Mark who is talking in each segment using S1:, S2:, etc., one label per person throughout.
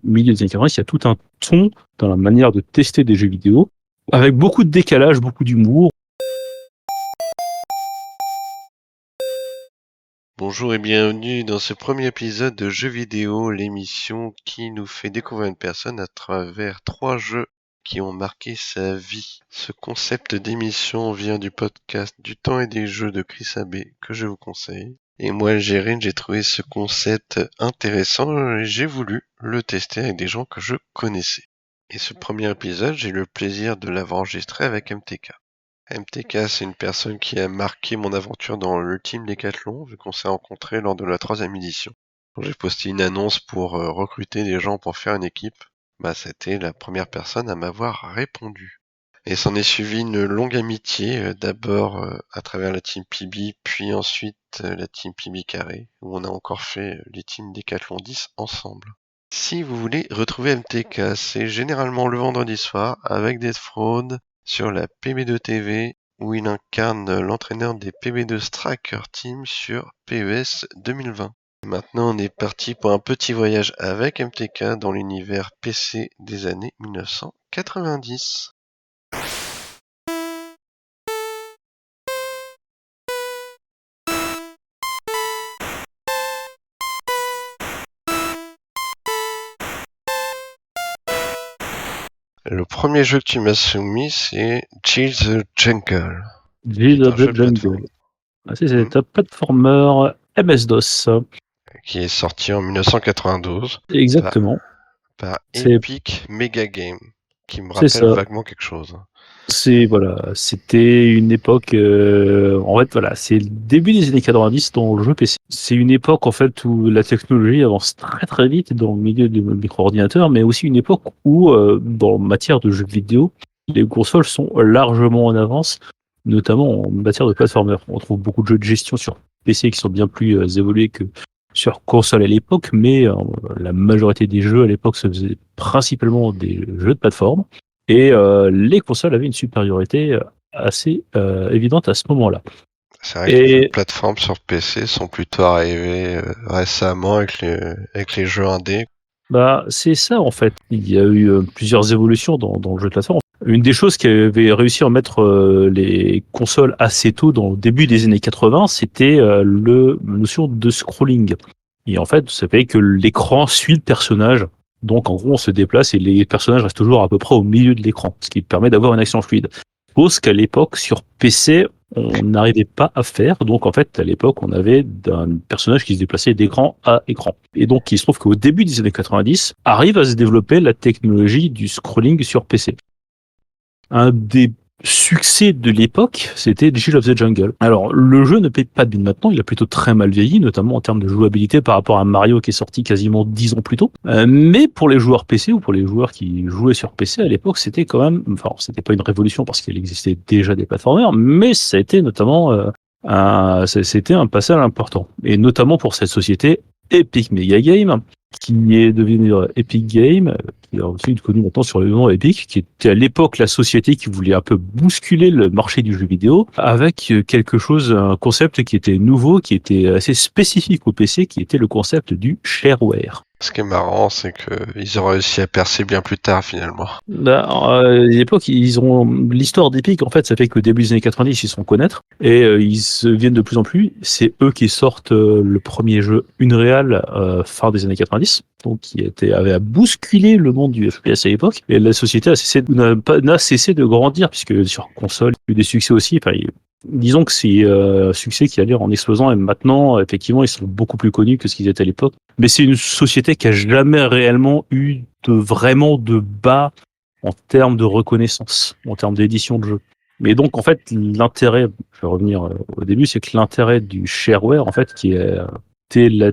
S1: milieu des années 90, il y a tout un ton dans la manière de tester des jeux vidéo, avec beaucoup de décalage, beaucoup d'humour.
S2: Bonjour et bienvenue dans ce premier épisode de Jeux vidéo, l'émission qui nous fait découvrir une personne à travers 3 jeux qui ont marqué sa vie. Ce concept d'émission vient du podcast Du temps et des jeux de Chris Abbé que je vous conseille. Et moi, Jérine, j'ai trouvé ce concept intéressant et j'ai voulu le tester avec des gens que je connaissais. Et ce premier épisode, j'ai eu le plaisir de l'avoir enregistré avec MTK. MTK, c'est une personne qui a marqué mon aventure dans l'Ultime Décathlon, vu qu'on s'est rencontrés lors de la 3e édition. Quand j'ai posté une annonce pour recruter des gens pour faire une équipe, c'était la première personne à m'avoir répondu. Et s'en est suivi une longue amitié, d'abord à travers la team PB, puis ensuite la team PB Carré, où on a encore fait les teams Décathlon 10 ensemble. Si vous voulez retrouver MTK, c'est généralement le vendredi soir avec des fraudes sur la PB2 TV où il incarne l'entraîneur des PB2 Striker Team sur PES 2020. Maintenant, on est parti pour un petit voyage avec MTK dans l'univers PC des années 1990. Le premier jeu que tu m'as soumis, c'est Chill the Jungle.
S1: Jill of the Jungle. C'est un platformer MS-DOS.
S2: Qui est sorti en 1992.
S1: Exactement.
S2: Par Epic Mega Game, qui me rappelle vaguement quelque chose.
S1: C'était une époque, c'est le début des années 90 dans le jeu PC. C'est une époque en fait où la technologie avance très très vite dans le milieu du micro-ordinateur, mais aussi une époque où, dans matière de jeux vidéo, les consoles sont largement en avance, notamment en matière de platformer. On trouve beaucoup de jeux de gestion sur PC qui sont bien plus évolués que sur console à l'époque, mais la majorité des jeux à l'époque se faisaient principalement des jeux de plateforme. Et les consoles avaient une supériorité assez évidente à ce moment-là.
S2: C'est vrai que les jeux de plateforme sur PC sont plutôt arrivés récemment avec les jeux indés.
S1: C'est ça en fait. Il y a eu plusieurs évolutions dans le jeu de plateforme. Une des choses qui avait réussi à mettre les consoles assez tôt, dans le début des années 80, c'était la notion de scrolling. Et en fait, ça fait que l'écran suit le personnage. Donc, en gros, on se déplace et les personnages restent toujours à peu près au milieu de l'écran, ce qui permet d'avoir une action fluide. Chose qu'à l'époque, sur PC, on n'arrivait pas à faire. Donc, en fait, à l'époque, on avait un personnage qui se déplaçait d'écran à écran. Et donc, il se trouve qu'au début des années 90, arrive à se développer la technologie du scrolling sur PC. Un des succès de l'époque, c'était Jill of the Jungle. Alors, le jeu ne paye pas de mine maintenant, il a plutôt très mal vieilli, notamment en termes de jouabilité par rapport à Mario qui est sorti quasiment 10 ans plus tôt. Mais pour les joueurs PC ou pour les joueurs qui jouaient sur PC à l'époque, c'était quand même, c'était pas une révolution parce qu'il existait déjà des plateformers, mais ça a été notamment c'était un passage important. Et notamment pour cette société Epic Mega Game, qui est devenu Epic Game, qui est ensuite connu maintenant sur le nom Epic, qui était à l'époque la société qui voulait un peu bousculer le marché du jeu vidéo avec quelque chose, un concept qui était nouveau, qui était assez spécifique au PC, qui était le concept du shareware.
S2: Ce qui est marrant, c'est qu'ils ont réussi à percer bien plus tard, finalement.
S1: À l'époque, l'histoire d'Epic, en fait, ça fait qu'au début des années 90, ils se font connaître et ils se viennent de plus en plus. C'est eux qui sortent le premier jeu Unreal fin des années 90, donc qui avait bousculé le monde du FPS à l'époque. Et la société n'a cessé de grandir puisque sur console, il y a eu des succès aussi. Disons que c'est un succès qui allait en explosant et maintenant, effectivement, ils sont beaucoup plus connus que ce qu'ils étaient à l'époque. Mais c'est une société qui a jamais réellement eu vraiment de bas en termes de reconnaissance, en termes d'édition de jeu. Mais donc, en fait, l'intérêt, je vais revenir au début, c'est que l'intérêt du shareware, en fait, qui était la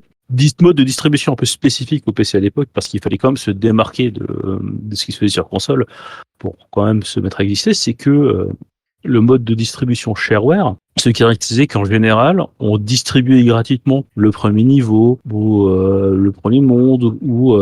S1: mode de distribution un peu spécifique au PC à l'époque, parce qu'il fallait quand même se démarquer de ce qui se faisait sur console pour quand même se mettre à exister, c'est que le mode de distribution shareware Ce qui caractérisait qu'en général, on distribuait gratuitement le premier niveau ou le premier monde ou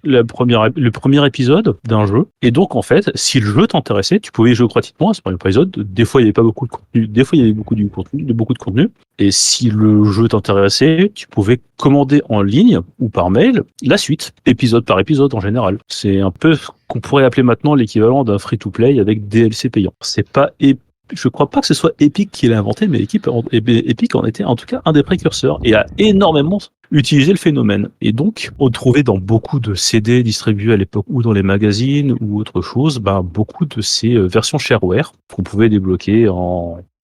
S1: le premier épisode d'un jeu. Et donc, en fait, si le jeu t'intéressait, tu pouvais y jouer gratuitement à ce premier épisode. Des fois, il n'y avait pas beaucoup de contenu. Des fois, il y avait beaucoup de contenu. Et si le jeu t'intéressait, tu pouvais commander en ligne ou par mail la suite, épisode par épisode en général. C'est un peu ce qu'on pourrait appeler maintenant l'équivalent d'un free-to-play avec DLC payant. C'est pas Je crois pas que ce soit Epic qui l'a inventé, mais Epic en était en tout cas un des précurseurs et a énormément utilisé le phénomène. Et donc, on trouvait dans beaucoup de CD distribués à l'époque ou dans les magazines ou autre chose, beaucoup de ces versions shareware qu'on pouvait débloquer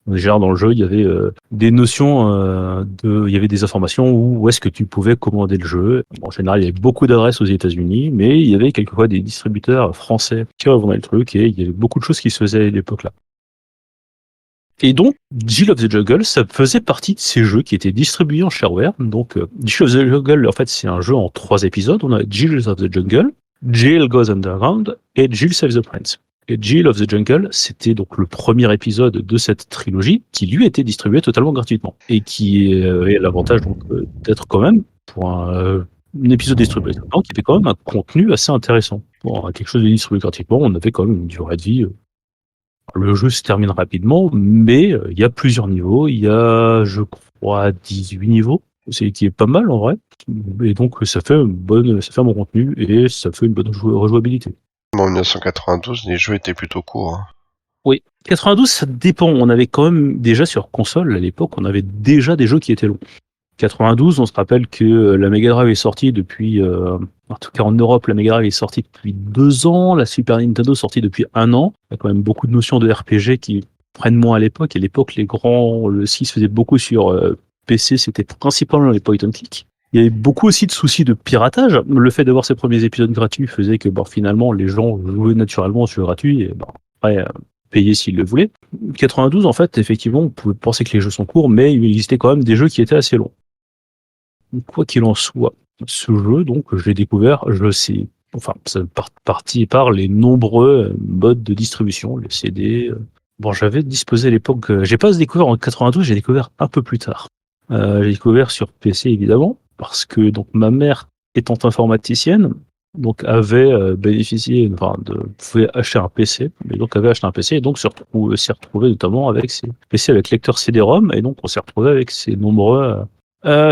S1: Déjà dans le jeu, il y avait des notions il y avait des informations où est-ce que tu pouvais commander le jeu. En général, il y avait beaucoup d'adresses aux États-Unis, mais il y avait quelquefois des distributeurs français qui revendaient le truc et il y avait beaucoup de choses qui se faisaient à l'époque-là. Et donc, Jill of the Jungle, ça faisait partie de ces jeux qui étaient distribués en shareware. Donc, Jill of the Jungle, en fait, c'est un jeu en 3 épisodes. On a Jill of the Jungle, Jill Goes Underground et Jill Saves the Prince. Et Jill of the Jungle, c'était donc le premier épisode de cette trilogie qui, lui, était distribué totalement gratuitement. Et qui avait l'avantage d'être quand même, pour un épisode distribué gratuitement, qui avait quand même un contenu assez intéressant. Pour quelque chose de distribué gratuitement, on avait quand même une durée de vie le jeu se termine rapidement, mais il y a plusieurs niveaux. Il y a, je crois, 18 niveaux, qui est pas mal en vrai. Et donc ça fait un bon contenu et ça fait une bonne rejouabilité.
S2: En 1992, les jeux étaient plutôt courts.
S1: Oui, 92, ça dépend. On avait quand même déjà sur console à l'époque, on avait déjà des jeux qui étaient longs. 92, on se rappelle que la Mega Drive est sortie depuis, en tout cas en Europe, la Mega Drive est sortie depuis 2 ans, la Super Nintendo est sortie depuis 1 an. Il y a quand même beaucoup de notions de RPG qui prennent moins à l'époque. À l'époque, le 6 faisait beaucoup sur PC, c'était principalement les point and click. Il y avait beaucoup aussi de soucis de piratage. Le fait d'avoir ces premiers épisodes gratuits faisait que finalement, les gens jouaient naturellement sur gratuit et après, payer s'ils le voulaient. 92, en fait, effectivement, on pouvait penser que les jeux sont courts, mais il existait quand même des jeux qui étaient assez longs. Quoi qu'il en soit, ce jeu, donc, je l'ai découvert, ça parti par les nombreux modes de distribution, les CD. J'avais disposé à l'époque, j'ai pas découvert en 92, j'ai découvert un peu plus tard. J'ai découvert sur PC évidemment, parce que donc ma mère étant informaticienne, donc avait bénéficié, pouvait acheter un PC, mais donc avait acheté un PC et donc s'est retrouvé notamment avec ses PC avec lecteur CD-ROM et donc on s'est retrouvé avec ces nombreux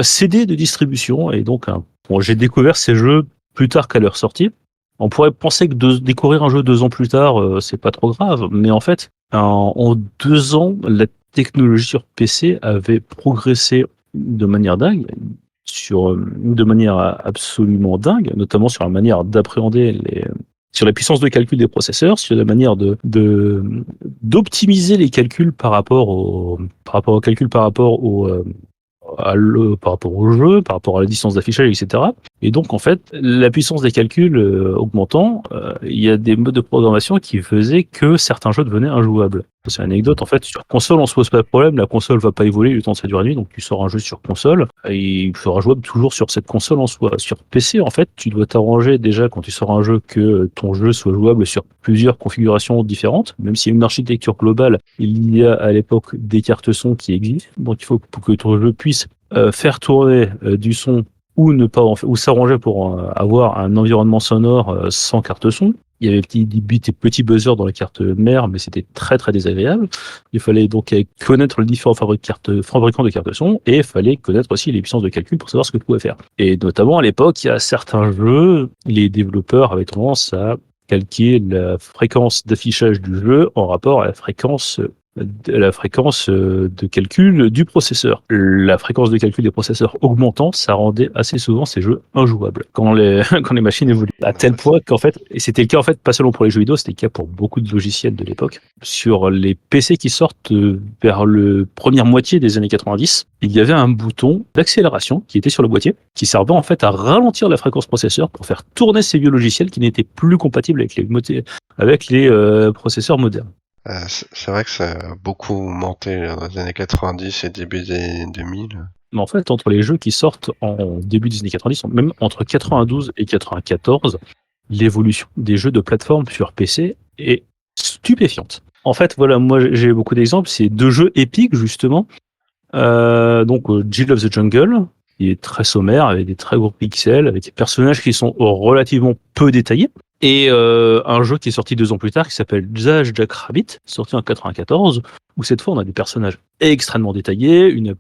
S1: CD de distribution et donc j'ai découvert ces jeux plus tard qu'à leur sortie. On pourrait penser que de découvrir un jeu 2 ans plus tard, c'est pas trop grave, mais en fait, en 2 ans, la technologie sur PC avait progressé de manière dingue, de manière absolument dingue, notamment sur la manière d'appréhender sur la puissance de calcul des processeurs, sur la manière d'optimiser les calculs par rapport au calcul par rapport au jeu, par rapport à la distance d'affichage, etc. Et donc, en fait, la puissance des calculs augmentant, il y a des modes de programmation qui faisaient que certains jeux devenaient injouables. C'est une anecdote, en fait, sur console, on se pose pas de problème, la console va pas évoluer le temps de sa durée de vie, donc tu sors un jeu sur console, et il sera jouable toujours sur cette console en soi. Sur PC, en fait, tu dois t'arranger déjà quand tu sors un jeu que ton jeu soit jouable sur plusieurs configurations différentes, même s'il y a une architecture globale, il y a à l'époque des cartes son qui existent, donc il faut que ton jeu puisse faire tourner du son ou ne pas ou s'arranger pour avoir un environnement sonore sans carte son. Il y avait des petits buzzers dans la carte mère, mais c'était très très désagréable. Il fallait donc connaître les différents fabricants de cartes son et il fallait connaître aussi les puissances de calcul pour savoir ce que tu pouvais faire. Et notamment à l'époque, il y a certains jeux, les développeurs avaient tendance à calquer la fréquence d'affichage du jeu en rapport à la fréquence de calcul du processeur. La fréquence de calcul des processeurs augmentant, ça rendait assez souvent ces jeux injouables quand les machines évoluent. À tel point qu'en fait, et c'était le cas en fait pas seulement pour les jeux vidéo, c'était le cas pour beaucoup de logiciels de l'époque. Sur les PC qui sortent vers le première moitié des années 90, il y avait un bouton d'accélération qui était sur le boîtier, qui servait en fait à ralentir la fréquence processeur pour faire tourner ces vieux logiciels qui n'étaient plus compatibles avec les processeurs modernes.
S2: C'est vrai que ça a beaucoup monté dans les années 90 et début des 2000.
S1: Mais en fait, entre les jeux qui sortent en début des années 90, même entre 92 et 94, l'évolution des jeux de plateforme sur PC est stupéfiante. En fait, voilà, moi j'ai beaucoup d'exemples. C'est 2 jeux épiques justement. Donc Jill of the Jungle, qui est très sommaire, avec des très gros pixels, avec des personnages qui sont relativement peu détaillés. Et un jeu qui est sorti 2 ans plus tard, qui s'appelle Jack Rabbit, sorti en 94, où cette fois on a des personnages extrêmement détaillés, une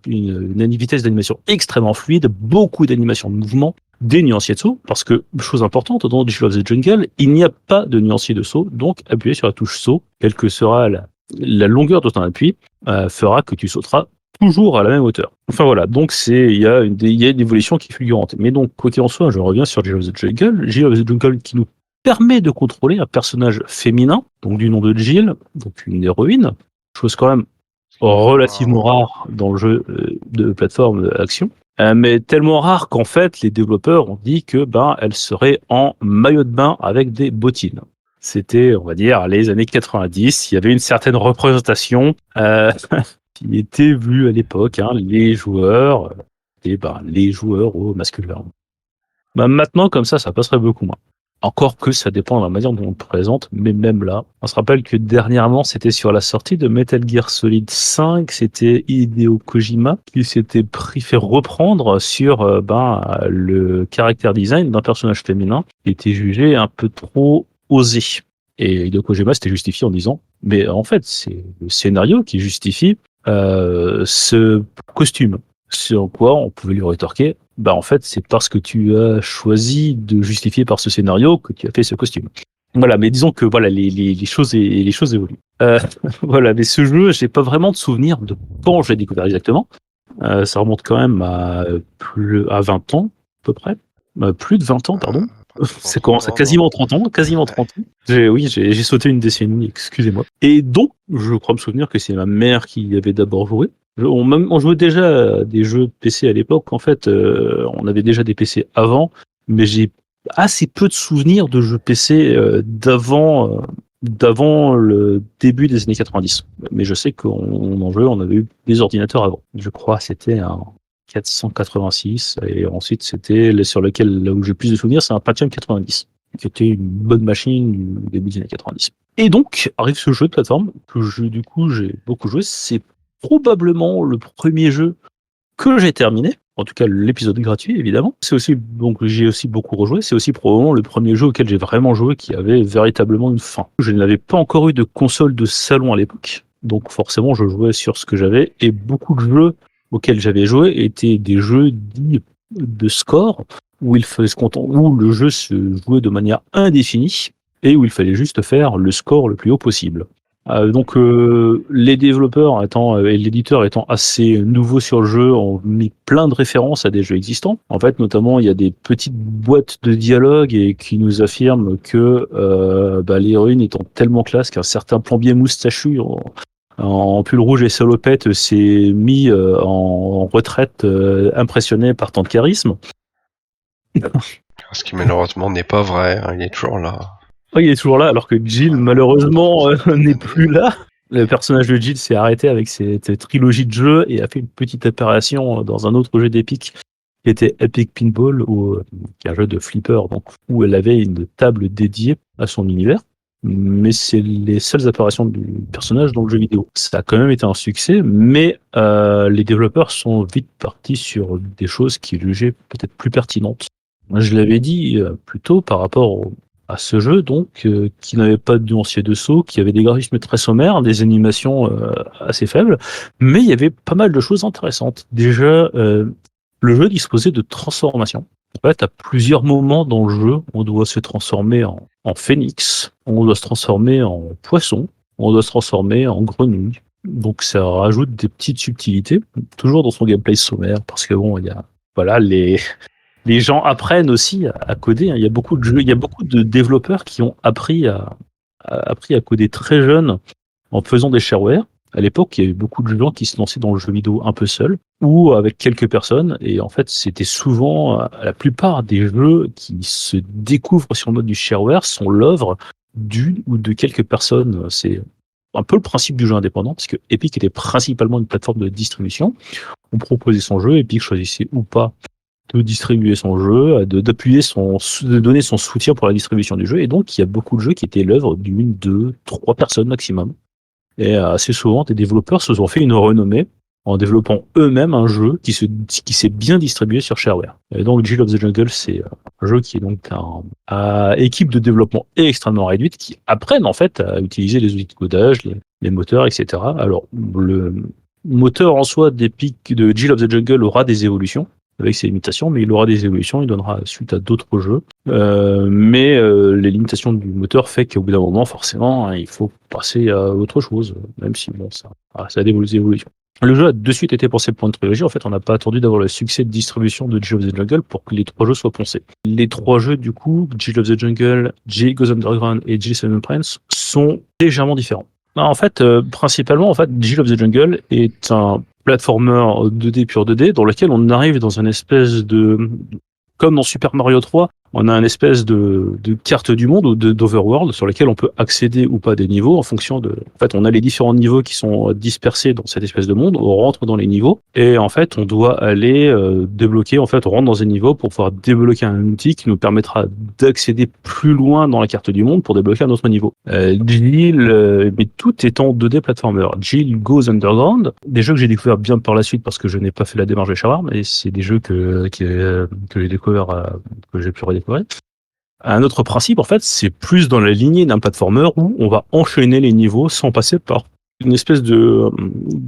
S1: vitesse d'animation extrêmement fluide, beaucoup d'animation de mouvement, des nuanciers de saut, parce que, chose importante, dans Jill of the Jungle, il n'y a pas de nuancier de saut, donc appuyer sur la touche saut, quelle que sera la longueur de ton appui, fera que tu sauteras toujours à la même hauteur. Enfin voilà, donc il y a une évolution qui est fulgurante. Mais donc, quoi qu'il en soit, je reviens sur Jill of the Jungle. Jill of the Jungle qui nous permet de contrôler un personnage féminin, donc du nom de Jill, donc une héroïne, chose quand même relativement rare dans le jeu de plateforme action. Mais tellement rare qu'en fait, les développeurs ont dit que elle serait en maillot de bain avec des bottines. C'était, on va dire, les années 90. Il y avait une certaine représentation qui était vue à l'époque. Les joueurs et les joueurs au masculin. Maintenant, comme ça passerait beaucoup moins. Encore que ça dépend de la manière dont on le présente, mais même là, on se rappelle que dernièrement, c'était sur la sortie de Metal Gear Solid 5, c'était Hideo Kojima qui s'était fait reprendre sur le caractère design d'un personnage féminin qui était jugé un peu trop osé. Et Hideo Kojima s'était justifié en disant, mais en fait, c'est le scénario qui justifie ce costume. Sur quoi on pouvait lui rétorquer, en fait, c'est parce que tu as choisi de justifier par ce scénario que tu as fait ce costume. Voilà, mais disons que voilà, les choses évoluent. Voilà, mais ce jeu, j'ai pas vraiment de souvenir de quand je l'ai découvert exactement. Ça remonte quand même à 20 ans, à peu près. Plus de 20 ans, pardon. Ça commence à quasiment 30 ans, quasiment 30 ans. J'ai sauté une décennie, excusez-moi. Et donc, je crois me souvenir que c'est ma mère qui y avait d'abord joué. On jouait déjà à des jeux de PC à l'époque. En fait, on avait déjà des PC avant, mais j'ai assez peu de souvenirs de jeux PC d'avant le début des années 90. Mais je sais qu'on en jouait, on avait eu des ordinateurs avant. Je crois que c'était un 486 et ensuite c'était sur lequel, là où j'ai plus de souvenirs, c'est un Pentium 90 qui était une bonne machine du début des années 90. Et donc arrive ce jeu de plateforme que du coup j'ai beaucoup joué. C'est probablement le premier jeu que j'ai terminé, en tout cas l'épisode gratuit évidemment. C'est aussi, donc j'ai aussi beaucoup rejoué, c'est aussi probablement le premier jeu auquel j'ai vraiment joué qui avait véritablement une fin. Je n'avais pas encore eu de console de salon à l'époque, donc forcément je jouais sur ce que j'avais, et beaucoup de jeux auxquels j'avais joué étaient des jeux dits de score, où où le jeu se jouait de manière indéfinie, et où il fallait juste faire le score le plus haut possible. Donc les développeurs et l'éditeur étant assez nouveaux sur le jeu ont mis plein de références à des jeux existants. En fait, notamment, il y a des petites boîtes de dialogue et qui nous affirment que l'héroïne étant tellement classe qu'un certain plombier moustachu en pull rouge et salopette s'est mis en retraite impressionné par tant de charisme.
S2: Ce qui malheureusement n'est pas vrai, il est toujours là.
S1: Oh, il est toujours là, alors que Jill, malheureusement, n'est plus là. Le personnage de Jill s'est arrêté avec cette trilogie de jeux et a fait une petite apparition dans un autre jeu d'Epic qui était Epic Pinball, qui est un jeu de flipper, donc, où elle avait une table dédiée à son univers. Mais c'est les seules apparitions du personnage dans le jeu vidéo. Ça a quand même été un succès, mais les développeurs sont vite partis sur des choses qu'ils jugeaient peut-être plus pertinentes. Moi, je l'avais dit plus tôt par rapport à ce jeu, donc, qui n'avait pas de nuancier de saut, qui avait des graphismes très sommaires, des animations assez faibles, mais il y avait pas mal de choses intéressantes. Déjà, le jeu disposait de transformations. En fait, à plusieurs moments dans le jeu, on doit se transformer en phénix, on doit se transformer en poisson, on doit se transformer en grenouille. Donc ça rajoute des petites subtilités, toujours dans son gameplay sommaire, parce que bon, il y a voilà les gens apprennent aussi à coder. Il y a beaucoup de jeux, il y a beaucoup de développeurs qui ont appris à coder très jeunes en faisant des shareware. À l'époque, il y avait beaucoup de gens qui se lançaient dans le jeu vidéo un peu seuls ou avec quelques personnes. Et en fait, c'était souvent la plupart des jeux qui se découvrent sur le mode du shareware sont l'œuvre d'une ou de quelques personnes. C'est un peu le principe du jeu indépendant, parce que Epic était principalement une plateforme de distribution. On proposait son jeu, Epic choisissait ou pas de distribuer son jeu, de donner son soutien pour la distribution du jeu. Et donc, il y a beaucoup de jeux qui étaient l'œuvre d'une, deux, trois personnes maximum. Et assez souvent, des développeurs se sont fait une renommée en développant eux-mêmes un jeu qui s'est bien distribué sur shareware. Et donc, Jill of the Jungle, c'est un jeu qui est donc à équipe de développement extrêmement réduite qui apprennent en fait à utiliser les outils de codage, les moteurs, etc. Alors, le moteur en soi d'Epic de Jill of the Jungle aura des évolutions avec ses limitations, mais il aura des évolutions, il donnera suite à d'autres jeux. Mais les limitations du moteur fait qu'au bout d'un moment, forcément, il faut passer à autre chose, même si bon, ça a des évolutions. Le jeu a de suite été pensé pour une trilogie. En fait, on n'a pas attendu d'avoir le succès de distribution de Jill of the Jungle pour que les 3 jeux soient poncés. Les 3 jeux, du coup, Jill of the Jungle, Jill Goes Underground et Jill Seven Prince, sont légèrement différents. En fait, principalement, en fait, Jill of the Jungle est un platformer 2D pur 2D dans lequel on arrive dans une espèce de... Comme dans Super Mario 3, on a une espèce de carte du monde ou d'overworld sur lequel on peut accéder ou pas des niveaux en fonction de... En fait, on a les différents niveaux qui sont dispersés dans cette espèce de monde, on rentre dans les niveaux et en fait, on doit aller débloquer, en fait, on rentre dans un niveau pour pouvoir débloquer un outil qui nous permettra d'accéder plus loin dans la carte du monde pour débloquer un autre niveau. Mais tout étant 2D platformer. Jill Goes Underground, des jeux que j'ai découvert bien par la suite parce que je n'ai pas fait la démarche de Shareware, mais c'est des jeux que j'ai découvert, que j'ai pu redécouvrir. Un autre principe, en fait, c'est plus dans la lignée d'un platformer où on va enchaîner les niveaux sans passer par une espèce de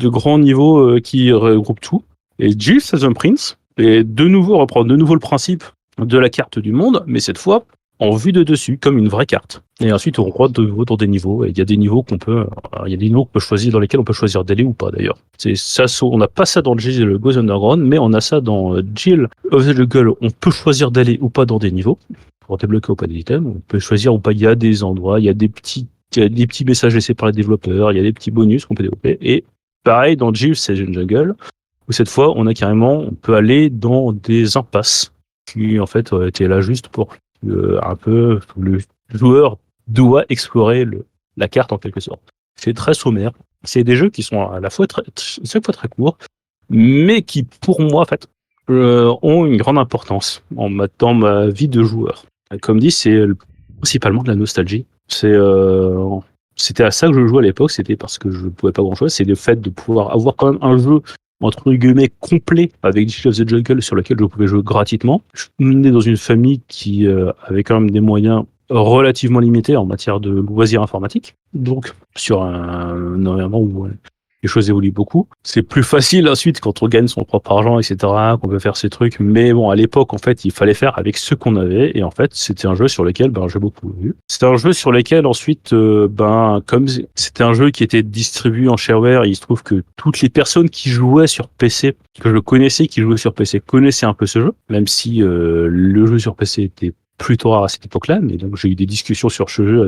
S1: grand niveau qui regroupe tout. Et Jill Seven Prince et reprend de nouveau le principe de la carte du monde, mais cette fois en vue de dessus, comme une vraie carte. Et ensuite, on rentre de nouveau dans des niveaux. Et il y a des niveaux qu'on peut choisir, dans lesquels on peut choisir d'aller ou pas d'ailleurs. C'est ça, on n'a pas ça dans Jill Goes Underground, mais on a ça dans Jill of the Jungle. On peut choisir d'aller ou pas dans des niveaux pour débloquer ou pas des items. On peut choisir ou pas. Il y a des endroits, il y a des petits messages laissés par les développeurs, il y a des petits bonus qu'on peut développer. Et pareil dans Jill of the Jungle, où cette fois, on peut aller dans des impasses qui en fait étaient là juste pour un peu le joueur doit explorer la carte en quelque sorte. C'est très sommaire. C'est des jeux qui sont à la fois chaque fois très courts, mais qui pour moi en fait ont une grande importance dans ma vie de joueur. Comme dit, c'est principalement de la nostalgie. C'était à ça que je jouais à l'époque. C'était parce que je ne pouvais pas grand chose. C'est le fait de pouvoir avoir quand même un jeu entre guillemets complet avec Jill of the Jungle sur lequel je pouvais jouer gratuitement. Je suis né dans une famille qui avait quand même des moyens relativement limités en matière de loisirs informatiques. Donc, sur un environnement où les choses évoluent beaucoup. C'est plus facile ensuite quand on gagne son propre argent, etc., qu'on peut faire ces trucs. Mais bon, à l'époque, en fait, il fallait faire avec ce qu'on avait. Et en fait, c'était un jeu sur lequel j'ai beaucoup vu. C'était un jeu sur lequel ensuite, comme c'était un jeu qui était distribué en shareware, il se trouve que toutes les personnes qui jouaient sur PC, que je connaissais, qui jouaient sur PC, connaissaient un peu ce jeu, même si le jeu sur PC était plutôt rare à cette époque-là, mais donc j'ai eu des discussions sur ce jeu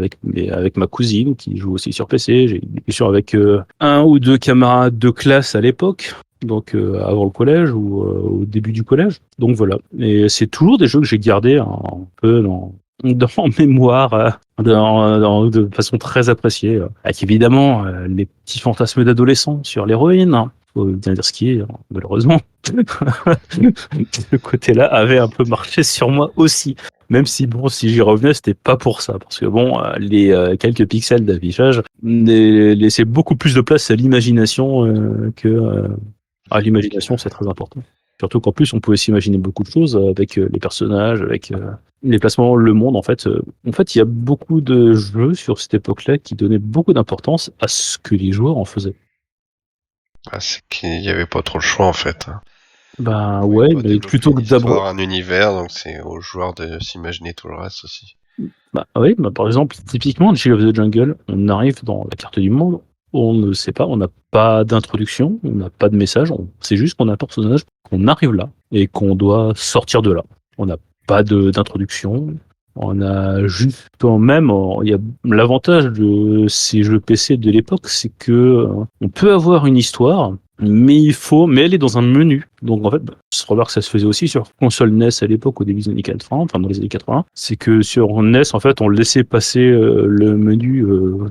S1: avec ma cousine qui joue aussi sur PC, j'ai eu des discussions avec un ou deux camarades de classe à l'époque, donc avant le collège ou au début du collège. Donc voilà, et c'est toujours des jeux que j'ai gardés un peu dans mémoire, de façon très appréciée, avec évidemment les petits fantasmes d'adolescents sur l'héroïne, hein. Faut bien dire ce qui est, malheureusement. Ce côté-là avait un peu marché sur moi aussi. Même si, bon, si j'y revenais, c'était pas pour ça. Parce que, bon, les quelques pixels d'affichage laissaient beaucoup plus de place à l'imagination à l'imagination, c'est très important. Surtout qu'en plus, on pouvait s'imaginer beaucoup de choses avec les personnages, avec les placements, le monde, en fait. En fait, il y a beaucoup de jeux sur cette époque-là qui donnaient beaucoup d'importance à ce que les joueurs en faisaient.
S2: Ah, c'est qu'il n'y avait pas trop le choix, en fait.
S1: Ouais, mais plutôt que d'abord...
S2: un univers, donc c'est aux joueurs de s'imaginer tout le reste aussi.
S1: Oui, par exemple, typiquement, Jill of the Jungle, on arrive dans la carte du monde, on ne sait pas, on n'a pas d'introduction, on n'a pas de message, c'est juste qu'on a un personnage, qu'on arrive là, et qu'on doit sortir de là. On n'a pas d'introduction, on a juste quand même, il y a l'avantage de ces jeux PC de l'époque, c'est que on peut avoir une histoire, mais elle est dans un menu. Donc en fait, je remarque que ça se faisait aussi sur console NES à l'époque, au début des années 80, enfin dans les années 80. C'est que sur NES, en fait, on laissait passer le menu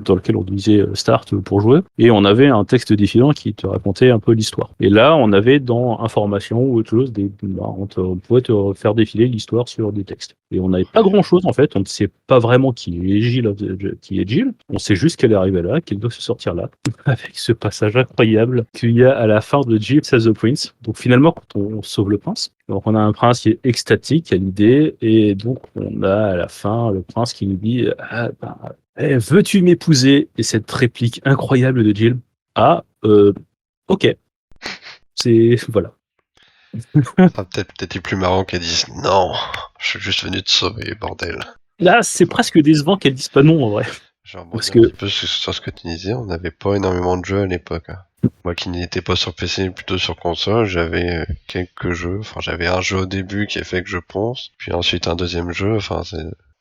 S1: dans lequel on disait Start pour jouer, et on avait un texte défilant qui te racontait un peu l'histoire. Et là, on avait dans Information ou autre chose, on pouvait te faire défiler l'histoire sur des textes. Et on n'avait pas grand-chose en fait, on ne sait pas vraiment qui est Jill, on sait juste qu'elle est arrivée là, qu'elle doit se sortir là, avec ce passage incroyable qu'il y a à la fin de Jill Saves the Prince. Donc finalement, quand on sauve le prince, donc on a un prince qui est extatique à l'idée, et donc on a à la fin le prince qui nous dit ah, bah, veux-tu m'épouser? Et cette réplique incroyable de Jill, ah, ok, c'est voilà.
S2: Ça peut-être été plus marrant qu'elle dise non, je suis juste venu te sauver, bordel.
S1: Là, c'est presque décevant qu'elle dise pas non en vrai.
S2: Je
S1: Parce
S2: rebondis un
S1: que
S2: petit peu sur ce que tu disais, on n'avait pas énormément de jeux à l'époque. Moi qui n'étais pas sur PC, plutôt sur console, j'avais quelques jeux. Enfin, j'avais un jeu au début qui a fait que je pense, puis ensuite un deuxième jeu. Enfin,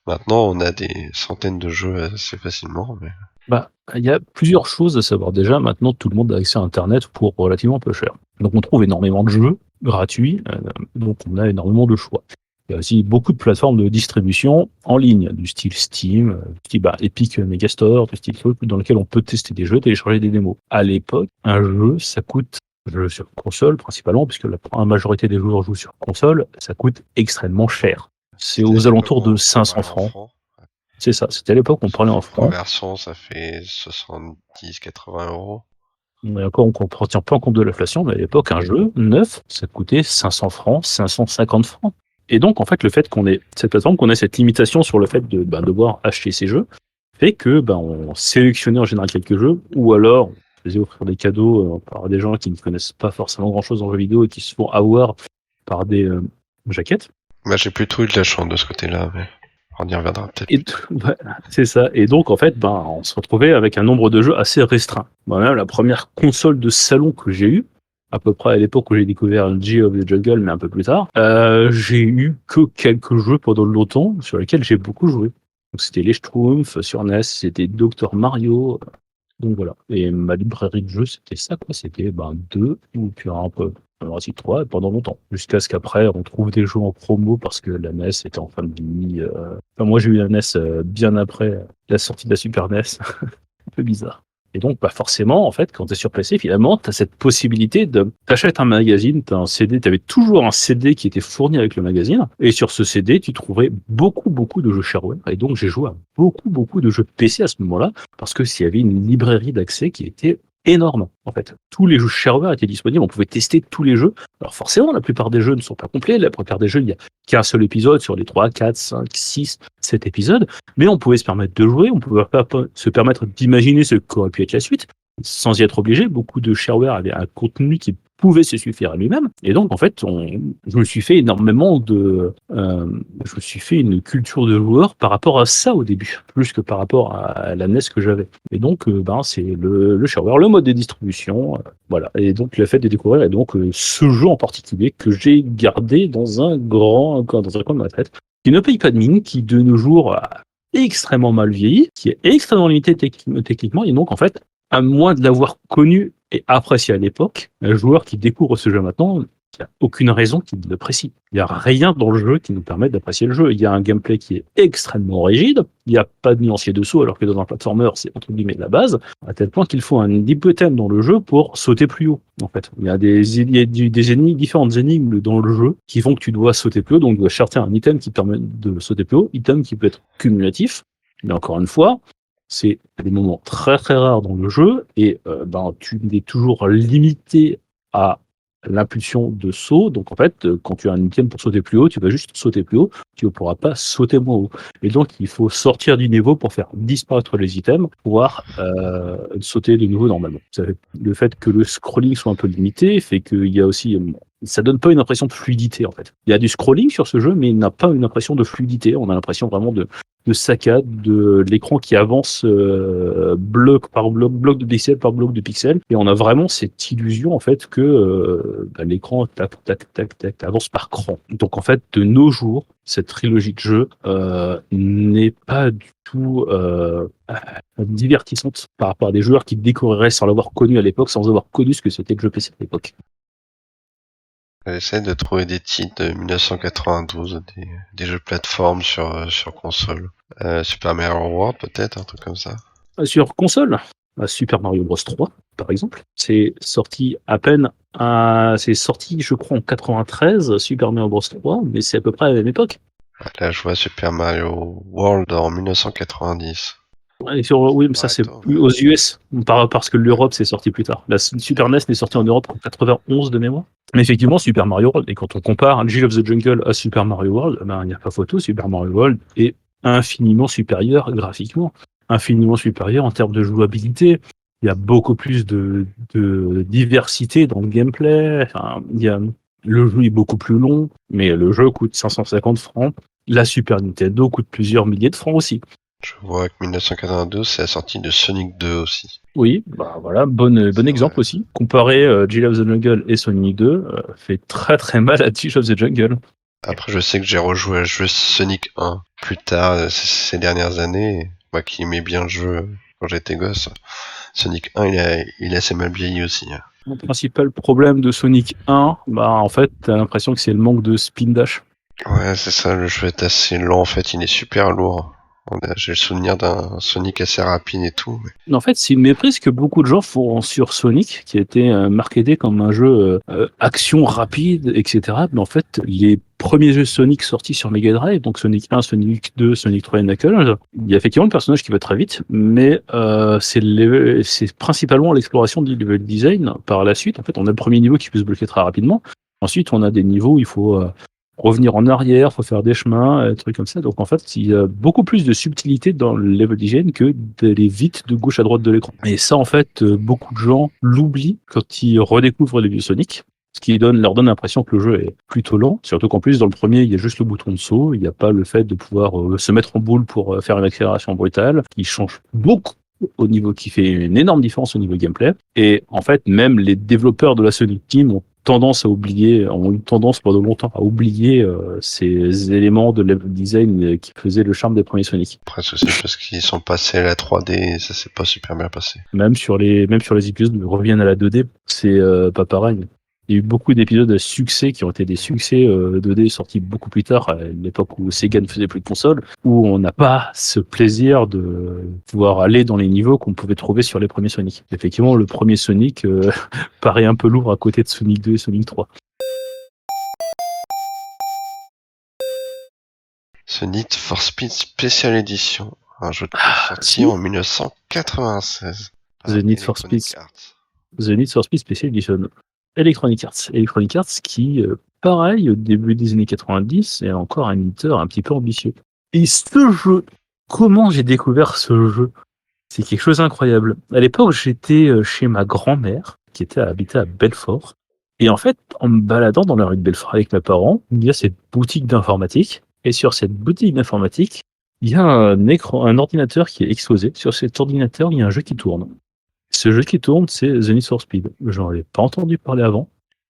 S2: maintenant on a des centaines de jeux assez facilement. Mais...
S1: bah, il y a plusieurs choses à savoir. Déjà, maintenant, tout le monde a accès à Internet pour relativement peu cher. Donc, on trouve énormément de jeux gratuits, donc on a énormément de choix. Il y a aussi beaucoup de plateformes de distribution en ligne, du style Steam, du style Epic Megastore, du style truc dans lequel on peut tester des jeux, télécharger des démos. À l'époque, un jeu, ça coûte, jeu sur console principalement, puisque la majorité des joueurs jouent sur console, ça coûte extrêmement cher. C'est
S2: C'était à
S1: aux
S2: l'époque
S1: alentours
S2: où
S1: de
S2: on
S1: 500
S2: parlait en
S1: francs.
S2: francs.
S1: C'est ça, c'était à l'époque, on
S2: Ça
S1: parlait
S2: fait
S1: en
S2: une
S1: francs.
S2: conversion, ça fait 70-80 euros.
S1: Et encore, on ne tient pas en compte de l'inflation, mais à l'époque, un jeu neuf, ça coûtait 500 francs, 550 francs. Et donc, en fait, le fait qu'on ait cette plateforme, qu'on ait cette limitation sur le fait de devoir acheter ces jeux, fait que on sélectionnait en général quelques jeux, ou alors on faisait offrir des cadeaux par des gens qui ne connaissent pas forcément grand-chose en jeux vidéo et qui se font avoir par des jaquettes.
S2: Bah, j'ai plutôt eu de la chance de ce côté-là, mais on y reviendra peut-être.
S1: Et ouais, c'est ça. Et donc, en fait, on se retrouvait avec un nombre de jeux assez restreint. Moi-même, la première console de salon que j'ai eue, à peu près à l'époque où j'ai découvert G of the Jungle, mais un peu plus tard, j'ai eu que quelques jeux pendant longtemps sur lesquels j'ai beaucoup joué. Donc, c'était les Schtroumpfs sur NES, c'était Dr Mario. Donc voilà. Et ma librairie de jeux, c'était ça, quoi. C'était deux, ou puis un peu. Alors, ainsi trois, et pendant longtemps. Jusqu'à ce qu'après, on trouve des jeux en promo parce que la NES était en fin de vie. Enfin, moi, j'ai eu la NES bien après la sortie de la Super NES. Un peu bizarre. Et donc, forcément, en fait, quand tu es sur PC, finalement, tu as cette possibilité de. T'achètes un magazine, tu as un CD, tu avais toujours un CD qui était fourni avec le magazine. Et sur ce CD, tu trouvais beaucoup, beaucoup de jeux shareware. Et donc, j'ai joué à beaucoup, beaucoup de jeux PC à ce moment-là, parce que s'il y avait une librairie d'accès qui était énorme, en fait. Tous les jeux shareware étaient disponibles, on pouvait tester tous les jeux. Alors, forcément, la plupart des jeux ne sont pas complets. La plupart des jeux, il n'y a qu'un seul épisode sur les 3, 4, 5, 6, 7 épisodes. Mais on pouvait se permettre de jouer, on pouvait se permettre d'imaginer ce qu'aurait pu être la suite, sans y être obligé. Beaucoup de shareware avaient un contenu qui pouvait se suffire à lui-même. Et donc, en fait, je me suis fait énormément je me suis fait une culture de joueur par rapport à ça au début, plus que par rapport à la NES que j'avais. Et donc, c'est le shareware, le mode de distribution, voilà. Et donc, le fait de découvrir, et donc, ce jeu en particulier que j'ai gardé dans un coin de ma tête, qui ne paye pas de mine, qui de nos jours a extrêmement mal vieilli, qui est extrêmement limité techniquement, et donc en fait, à moins de l'avoir connu et apprécié à l'époque, un joueur qui découvre ce jeu maintenant, il n'y a aucune raison qu'il ne l'apprécie. Il n'y a rien dans le jeu qui nous permette d'apprécier le jeu. Il y a un gameplay qui est extrêmement rigide, il n'y a pas de nuancier dessous, alors que dans un platformer, c'est entre guillemets la base, à tel point qu'il faut un item dans le jeu pour sauter plus haut. En fait, il y a des énigmes, différentes énigmes dans le jeu qui font que tu dois sauter plus haut, donc tu dois chercher un item qui permet de sauter plus haut, item qui peut être cumulatif, mais encore une fois, c'est des moments très très rares dans le jeu et tu es toujours limité à l'impulsion de saut. Donc en fait, quand tu as un item pour sauter plus haut, tu vas juste sauter plus haut, tu ne pourras pas sauter moins haut. Et donc il faut sortir du niveau pour faire disparaître les items, pour pouvoir sauter de nouveau normalement. Le fait que le scrolling soit un peu limité fait qu'il y a aussi ça donne pas une impression de fluidité en fait. Il y a du scrolling sur ce jeu, mais il n'a pas une impression de fluidité. On a l'impression vraiment de saccade, de l'écran qui avance bloc par bloc, bloc de pixel par bloc de pixels, et on a vraiment cette illusion en fait que l'écran tac tac tac tac avance par cran. Donc en fait, de nos jours, cette trilogie de jeux n'est pas du tout divertissante par rapport à des joueurs qui découvriraient sans l'avoir connu à l'époque, sans avoir connu ce que c'était le jeu PC à l'époque.
S2: J'essaie de trouver des titres de 1992, des jeux plateforme sur console. Super Mario World peut-être, un truc comme ça.
S1: Sur console, Super Mario Bros 3, par exemple, c'est sorti à peine c'est sorti, je crois, en 93, Super Mario Bros 3, mais c'est à peu près à la même époque.
S2: Là je vois Super Mario World en 1990.
S1: Et oui, mais ça c'est
S2: Attends,
S1: aux US, parce que l'Europe c'est sorti plus tard. La Super NES n'est sortie en Europe qu'en 91 de mémoire. Mais effectivement, Super Mario World, et quand on compare Jill of the Jungle à Super Mario World, il n'y a pas photo, Super Mario World est infiniment supérieur graphiquement, infiniment supérieur en termes de jouabilité. Il y a beaucoup plus de diversité dans le gameplay. Enfin, le jeu est beaucoup plus long, mais le jeu coûte 550 francs. La Super Nintendo coûte plusieurs milliers de francs aussi.
S2: je vois que 1992 c'est la sortie de Sonic 2 aussi.
S1: Oui, voilà, bon
S2: C'est vrai.
S1: exemple aussi. Comparer Jill of the Jungle et Sonic 2 fait très très mal à Jill of the Jungle.
S2: Après je sais que j'ai rejoué à jeu Sonic 1 plus tard ces dernières années. Moi qui aimais bien le jeu quand j'étais gosse. Sonic 1 il est assez mal vieilli aussi.
S1: Le principal problème de Sonic 1, en fait, t'as l'impression que c'est le manque de spin dash.
S2: Ouais, c'est ça, le jeu est assez lent en fait, il est super lourd. J'ai le souvenir d'un Sonic assez rapide et tout.
S1: En fait, c'est une méprise que beaucoup de gens font sur Sonic, qui a été marketé comme un jeu action rapide, etc. Mais en fait, les premiers jeux Sonic sortis sur Mega Drive, donc Sonic 1, Sonic 2, Sonic 3 et Knuckles, il y a effectivement le personnage qui va très vite, mais c'est principalement l'exploration du level design par la suite. En fait, on a le premier niveau qui peut se bloquer très rapidement. Ensuite, on a des niveaux où il faut revenir en arrière, faut faire des chemins, des trucs comme ça. Donc en fait, il y a beaucoup plus de subtilité dans le level design que d'aller vite de gauche à droite de l'écran. Et ça, en fait, beaucoup de gens l'oublient quand ils redécouvrent les vieux Sonic. Ce qui leur donne l'impression que le jeu est plutôt lent, surtout qu'en plus, dans le premier, il y a juste le bouton de saut, il n'y a pas le fait de pouvoir se mettre en boule pour faire une accélération brutale, qui change beaucoup qui fait une énorme différence au niveau gameplay. Et en fait, même les développeurs de la Sonic Team ont eu tendance pendant longtemps à oublier ces éléments de level design qui faisaient le charme des premiers Sonic.
S2: Après, c'est parce qu'ils sont passés à la 3D et ça s'est pas super bien passé.
S1: Même sur les épisodes qui reviennent à la 2D, c'est pas pareil. Il y a eu beaucoup d'épisodes à succès qui ont été des succès 2D sortis beaucoup plus tard, à l'époque où Sega ne faisait plus de consoles, où on n'a pas ce plaisir de pouvoir aller dans les niveaux qu'on pouvait trouver sur les premiers Sonic. Effectivement, le premier Sonic paraît un peu lourd à côté de Sonic 2 et Sonic 3.
S2: Ce Need for Speed Special Edition, un jeu de course sorti en 1996 par
S1: The Need for Speed
S2: Electronic Arts.
S1: The Need for Speed Special Edition. Electronic Arts. Electronic Arts qui, pareil, au début des années 90, est encore un éditeur un petit peu ambitieux. Et ce jeu, comment j'ai découvert ce jeu? C'est quelque chose d'incroyable. À l'époque, j'étais chez ma grand-mère, qui habitait à Belfort. Et en fait, en me baladant dans la rue de Belfort avec mes parents, il y a cette boutique d'informatique. Et sur cette boutique d'informatique, il y a un ordinateur qui est exposé. Sur cet ordinateur, il y a un jeu qui tourne. Ce jeu qui tourne, c'est The Need for Speed. J'en avais pas entendu parler avant.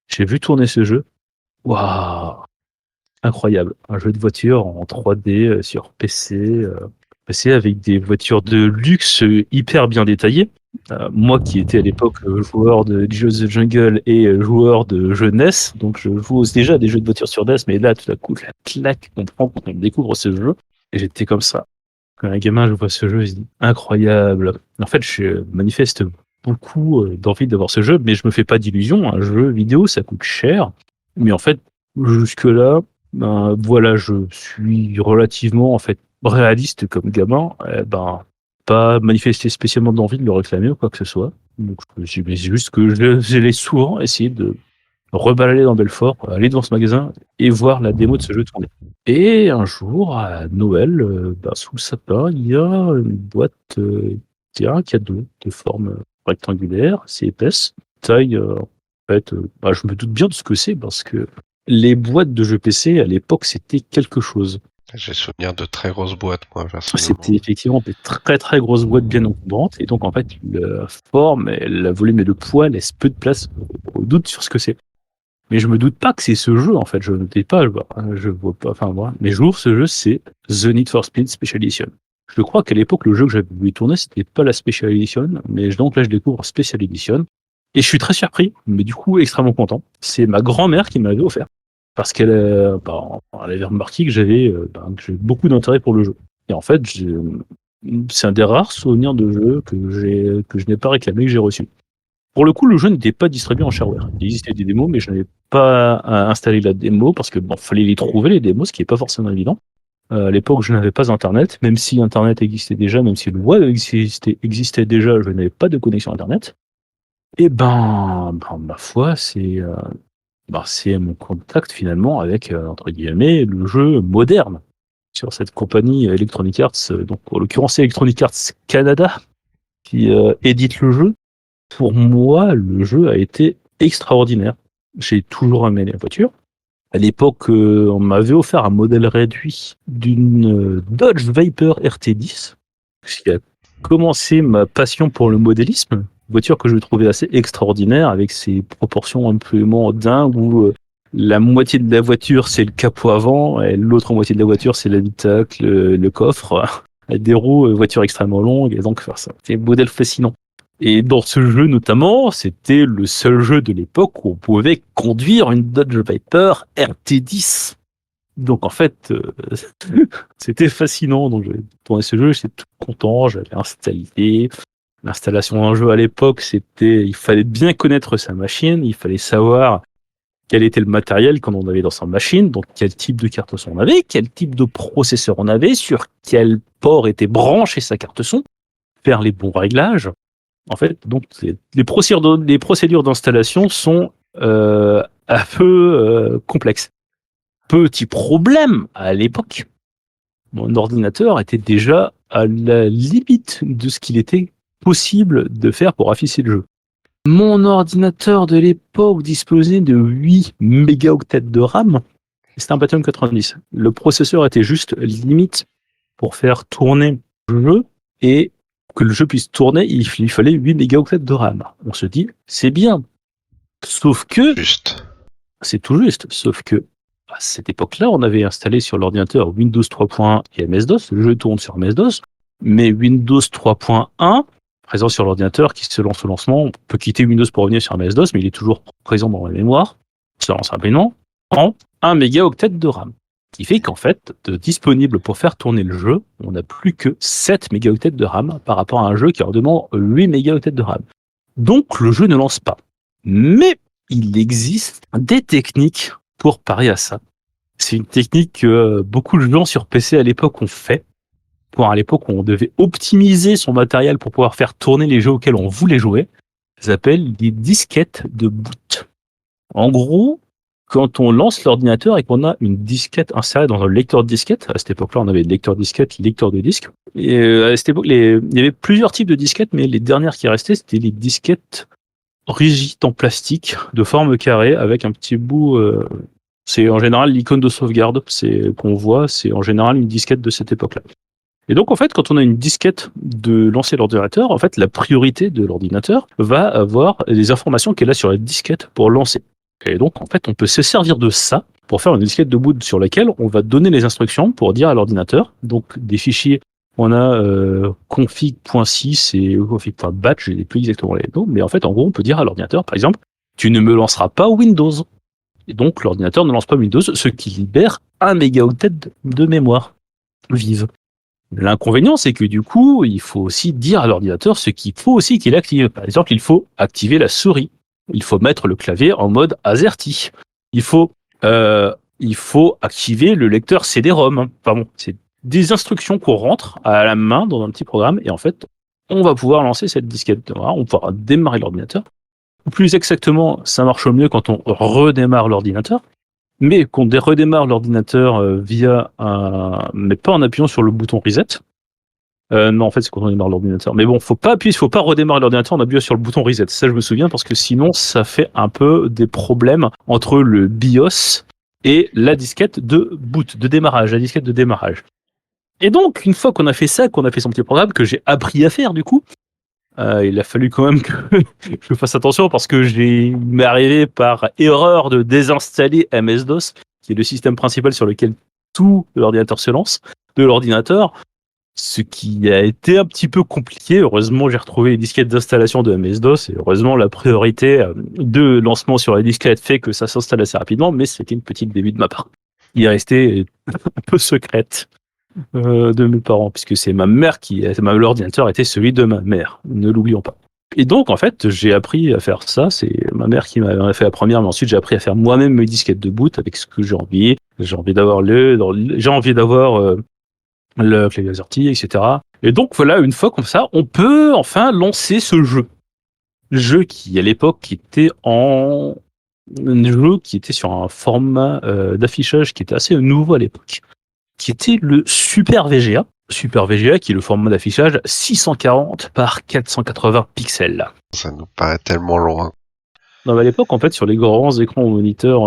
S1: J'ai vu tourner ce jeu. Waouh! Incroyable. Un jeu de voiture en 3D sur PC avec des voitures de luxe hyper bien détaillées. Moi qui étais à l'époque joueur de Age of the Jungle et joueur de jeux NES, donc je joue déjà à des jeux de voiture sur NES, mais là tout à coup la claque qu'on prend quand on découvre ce jeu, et j'étais comme ça. Quand un gamin je vois ce jeu, il se dit incroyable. En fait, je manifeste beaucoup d'envie d'avoir ce jeu, mais je me fais pas d'illusions. Un jeu vidéo, ça coûte cher. Mais en fait, jusque-là, voilà, je suis relativement en fait réaliste comme gamin. Pas manifesté spécialement d'envie de le réclamer ou quoi que ce soit. Donc, c'est juste que j'ai souvent essayé de rebalader dans Belfort, aller devant ce magasin et voir la démo de ce jeu tourner. Et un jour, à Noël, sous le sapin, il y a une boîte, il y a un cadeau de forme rectangulaire, assez épaisse, taille, en fait, je me doute bien de ce que c'est parce que les boîtes de jeux PC à l'époque c'était quelque chose.
S2: J'ai souvenir de très grosses boîtes, moi, personnellement.
S1: C'était effectivement des très très grosses boîtes bien encombrantes et donc en fait la forme, la volume et le poids laissent peu de place au doute sur ce que c'est. Mais je me doute pas que c'est ce jeu en fait, je ne sais pas, je vois pas, enfin voilà. Mais jour ce jeu c'est The Need for Speed Special Edition. Je crois qu'à l'époque le jeu que j'avais vu tourner c'était pas la Special Edition, mais donc là je découvre Special Edition Et je suis très surpris, mais du coup extrêmement content. C'est ma grand-mère qui me l'avait offert. Parce qu'elle elle avait remarqué que que j'avais beaucoup d'intérêt pour le jeu. Et en fait, c'est un des rares souvenirs de jeu que je n'ai pas réclamé, que j'ai reçu. Pour le coup, le jeu n'était pas distribué en shareware. Il existait des démos, mais je n'avais pas installé la démo parce que fallait les trouver les démos, ce qui n'est pas forcément évident. À l'époque, je n'avais pas Internet, même si Internet existait déjà, même si le web existait déjà, je n'avais pas de connexion Internet. Et ma foi, c'est mon contact finalement avec, entre guillemets, le jeu moderne sur cette compagnie Electronic Arts, donc en l'occurrence c'est Electronic Arts Canada qui édite le jeu. Pour moi, le jeu a été extraordinaire. J'ai toujours aimé les voitures. À l'époque, on m'avait offert un modèle réduit d'une Dodge Viper RT10, ce qui a commencé ma passion pour le modélisme. Voiture que je trouvais assez extraordinaire avec ses proportions absolument dingues où la moitié de la voiture c'est le capot avant et l'autre moitié de la voiture c'est l'habitacle, le coffre, des roues, voiture extrêmement longue et donc c'est un modèle fascinant. Et dans ce jeu notamment, c'était le seul jeu de l'époque où on pouvait conduire une Dodge Viper RT10. Donc en fait, c'était fascinant. Donc j'ai tourné ce jeu, j'étais tout content, j'avais installé. L'installation d'un jeu à l'époque, il fallait bien connaître sa machine, il fallait savoir quel était le matériel qu'on avait dans sa machine, donc quel type de carte son on avait, quel type de processeur on avait, sur quel port était branchée sa carte son, faire les bons réglages. En fait, donc les procédures d'installation sont un peu complexes. Petit problème, à l'époque, mon ordinateur était déjà à la limite de ce qu'il était possible de faire pour afficher le jeu. Mon ordinateur de l'époque disposait de 8 mégaoctets de RAM. C'était un Pentium 90. Le processeur était juste limite pour faire tourner le jeu et que le jeu puisse tourner, il fallait 8 mégaoctets de RAM. On se dit, c'est bien. Sauf que, c'est tout juste, sauf que à cette époque-là, on avait installé sur l'ordinateur Windows 3.1 et MS-DOS. Le jeu tourne sur MS-DOS, mais Windows 3.1 présent sur l'ordinateur qui se lance au lancement. On peut quitter Windows pour revenir sur MS-DOS, mais il est toujours présent dans la mémoire. Ça lance rapidement en 1 mégaoctet de RAM. Ce qui fait qu'en fait, disponible pour faire tourner le jeu, on n'a plus que 7 mégaoctets de RAM par rapport à un jeu qui en demande 8 mégaoctets de RAM. Donc le jeu ne lance pas. Mais il existe des techniques pour parer à ça. C'est une technique que beaucoup de gens sur PC à l'époque ont fait. À l'époque où on devait optimiser son matériel pour pouvoir faire tourner les jeux auxquels on voulait jouer. Ça s'appelle des disquettes de boot. En gros, quand on lance l'ordinateur et qu'on a une disquette insérée dans un lecteur de disquette, à cette époque-là, on avait lecteur de disquette, lecteur de disque. Et à cette époque, il y avait plusieurs types de disquettes, mais les dernières qui restaient, c'était les disquettes rigides en plastique, de forme carrée, avec un petit bout. C'est en général l'icône de sauvegarde qu'on voit, c'est en général une disquette de cette époque-là. Et donc, en fait, quand on a une disquette de lancer l'ordinateur, en fait, la priorité de l'ordinateur va avoir les informations qu'elle a sur la disquette pour lancer. Et donc, en fait, on peut se servir de ça pour faire une disquette de boot sur laquelle on va donner les instructions pour dire à l'ordinateur, donc des fichiers, on a config.sys et config.batch, je n'ai plus exactement les noms, mais en fait, en gros, on peut dire à l'ordinateur, par exemple, tu ne me lanceras pas Windows. Et donc, l'ordinateur ne lance pas Windows, ce qui libère 1 mégaoctet de mémoire vive. L'inconvénient, c'est que du coup, il faut aussi dire à l'ordinateur ce qu'il faut aussi qu'il active. Par exemple, il faut activer la souris. Il faut mettre le clavier en mode AZERTY. Il faut activer le lecteur CD-ROM. Enfin bon, c'est des instructions qu'on rentre à la main dans un petit programme et en fait, on va pouvoir lancer cette disquette. On pourra démarrer l'ordinateur. Ou plus exactement, ça marche mieux quand on redémarre l'ordinateur. Mais qu'on redémarre l'ordinateur mais pas en appuyant sur le bouton reset. Non, en fait, c'est quand on démarre l'ordinateur. Mais bon, faut pas redémarrer l'ordinateur en appuyant sur le bouton reset. Ça, je me souviens parce que sinon, ça fait un peu des problèmes entre le BIOS et la disquette de boot, de démarrage, la disquette de démarrage. Et donc, une fois qu'on a fait ça, qu'on a fait son petit programme, que j'ai appris à faire, du coup, il a fallu quand même que je fasse attention parce que il m'est arrivé par erreur de désinstaller MS-DOS, qui est le système principal sur lequel tout l'ordinateur se lance, de l'ordinateur. Ce qui a été un petit peu compliqué. Heureusement, j'ai retrouvé les disquettes d'installation de MS-DOS et heureusement, la priorité de lancement sur les disquettes fait que ça s'installe assez rapidement, mais c'était une petite début de ma part. Il est resté un peu secrète de mes parents, puisque c'est ma mère l'ordinateur était celui de ma mère. Ne l'oublions pas. Et donc, en fait, j'ai appris à faire ça. C'est ma mère qui m'a fait la première, mais ensuite, j'ai appris à faire moi-même mes disquettes de boot avec ce que j'ai envie. J'ai envie d'avoir le clavier AZERTY, etc. Et donc, voilà, une fois comme ça, on peut enfin lancer ce jeu. Jeu qui, à l'époque, un jeu qui était sur un format d'affichage qui était assez nouveau à l'époque, qui était le Super VGA. Super VGA qui est le format d'affichage 640 par 480 pixels.
S2: Ça nous paraît tellement loin.
S1: Non, mais à l'époque, en fait, sur les grands écrans ou moniteurs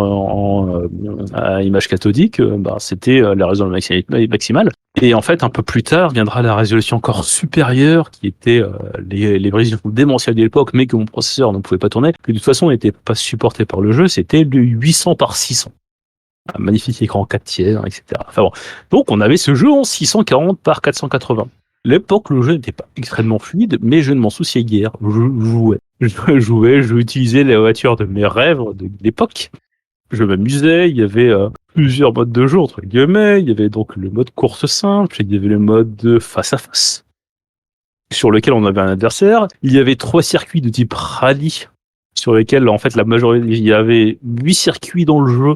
S1: à image cathodique, c'était la résolution maximale. Et en fait, un peu plus tard, viendra la résolution encore supérieure, qui était les résolutions démentielles de l'époque, mais que mon processeur ne pouvait pas tourner, que de toute façon n'était pas supporté par le jeu, c'était le 800 par 600. Un magnifique écran 4 tiers, etc. Enfin bon. Donc, on avait ce jeu en 640 par 480. L'époque, le jeu n'était pas extrêmement fluide, mais je ne m'en souciais guère. Je utilisais les voitures de mes rêves de l'époque. Je m'amusais, il y avait plusieurs modes de jeu, entre guillemets. Il y avait donc le mode course simple, il y avait le mode de face à face, sur lequel on avait un adversaire. Il y avait 3 circuits de type rallye, sur lesquels, en fait, la majorité, il y avait 8 circuits dans le jeu.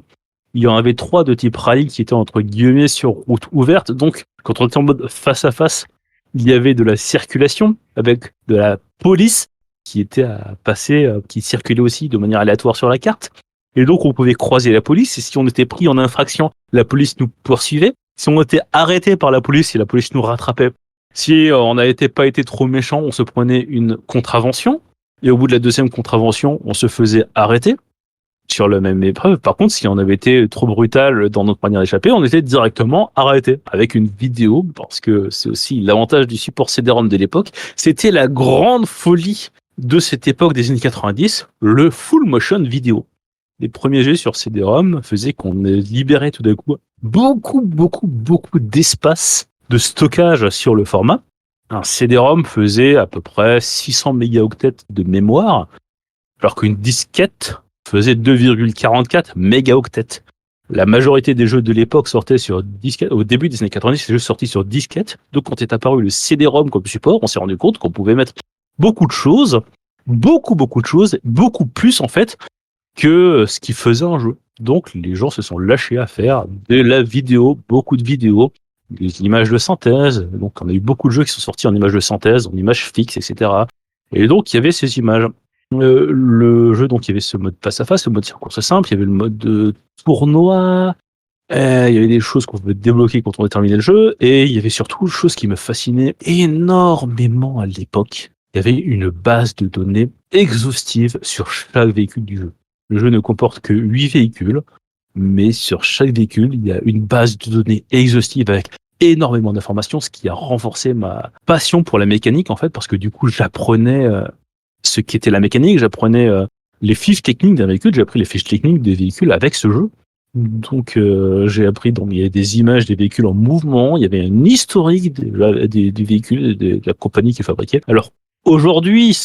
S1: Il y en avait 3 de type rallye qui étaient entre guillemets sur route ouverte. Donc, quand on était en mode face à face, il y avait de la circulation avec de la police qui était à passer, qui circulait aussi de manière aléatoire sur la carte. Et donc, on pouvait croiser la police. Et si on était pris en infraction, la police nous poursuivait. Si on était arrêté par la police, si la police nous rattrapait, si on n'avait pas été trop méchant, on se prenait une contravention. Et au bout de la deuxième contravention, on se faisait arrêter sur la même épreuve. Par contre, si on avait été trop brutal dans notre manière d'échapper, on était directement arrêté avec une vidéo, parce que c'est aussi l'avantage du support CD-ROM de l'époque. C'était la grande folie de cette époque des années 90, le full motion vidéo. Les premiers jeux sur CD-ROM faisaient qu'on libérait tout d'un coup beaucoup d'espace de stockage sur le format. Un CD-ROM faisait à peu près 600 mégaoctets de mémoire, alors qu'une disquette faisait 2,44 mégaoctets. La majorité des jeux de l'époque sortaient sur disquette. Au début des années 90, les jeux sortis sur disquette. Donc, quand est apparu le CD-ROM comme support, on s'est rendu compte qu'on pouvait mettre beaucoup de choses, beaucoup de choses, beaucoup plus en fait que ce qui faisait un jeu. Donc, les gens se sont lâchés à faire de la vidéo, beaucoup de vidéos, des images de synthèse. Donc, on a eu beaucoup de jeux qui sont sortis en images de synthèse, en images fixes, etc. Et donc, il y avait ces images. Le jeu, donc, il y avait ce mode face à face, le mode course simple, il y avait le mode de tournoi, il y avait des choses qu'on pouvait débloquer quand on a terminé le jeu, et il y avait surtout une chose qui me fascinait énormément à l'époque. Il y avait une base de données exhaustive sur chaque véhicule du jeu. Le jeu ne comporte que 8 véhicules, mais sur chaque véhicule, il y a une base de données exhaustive avec énormément d'informations, ce qui a renforcé ma passion pour la mécanique, en fait, parce que du coup, j'apprenais ce qu'était la mécanique, j'apprenais les fiches techniques d'un véhicule, j'ai appris les fiches techniques des véhicules avec ce jeu. Donc j'ai appris, donc il y avait des images des véhicules en mouvement, il y avait un historique des véhicules, de la compagnie qui fabriquait. Alors aujourd'hui,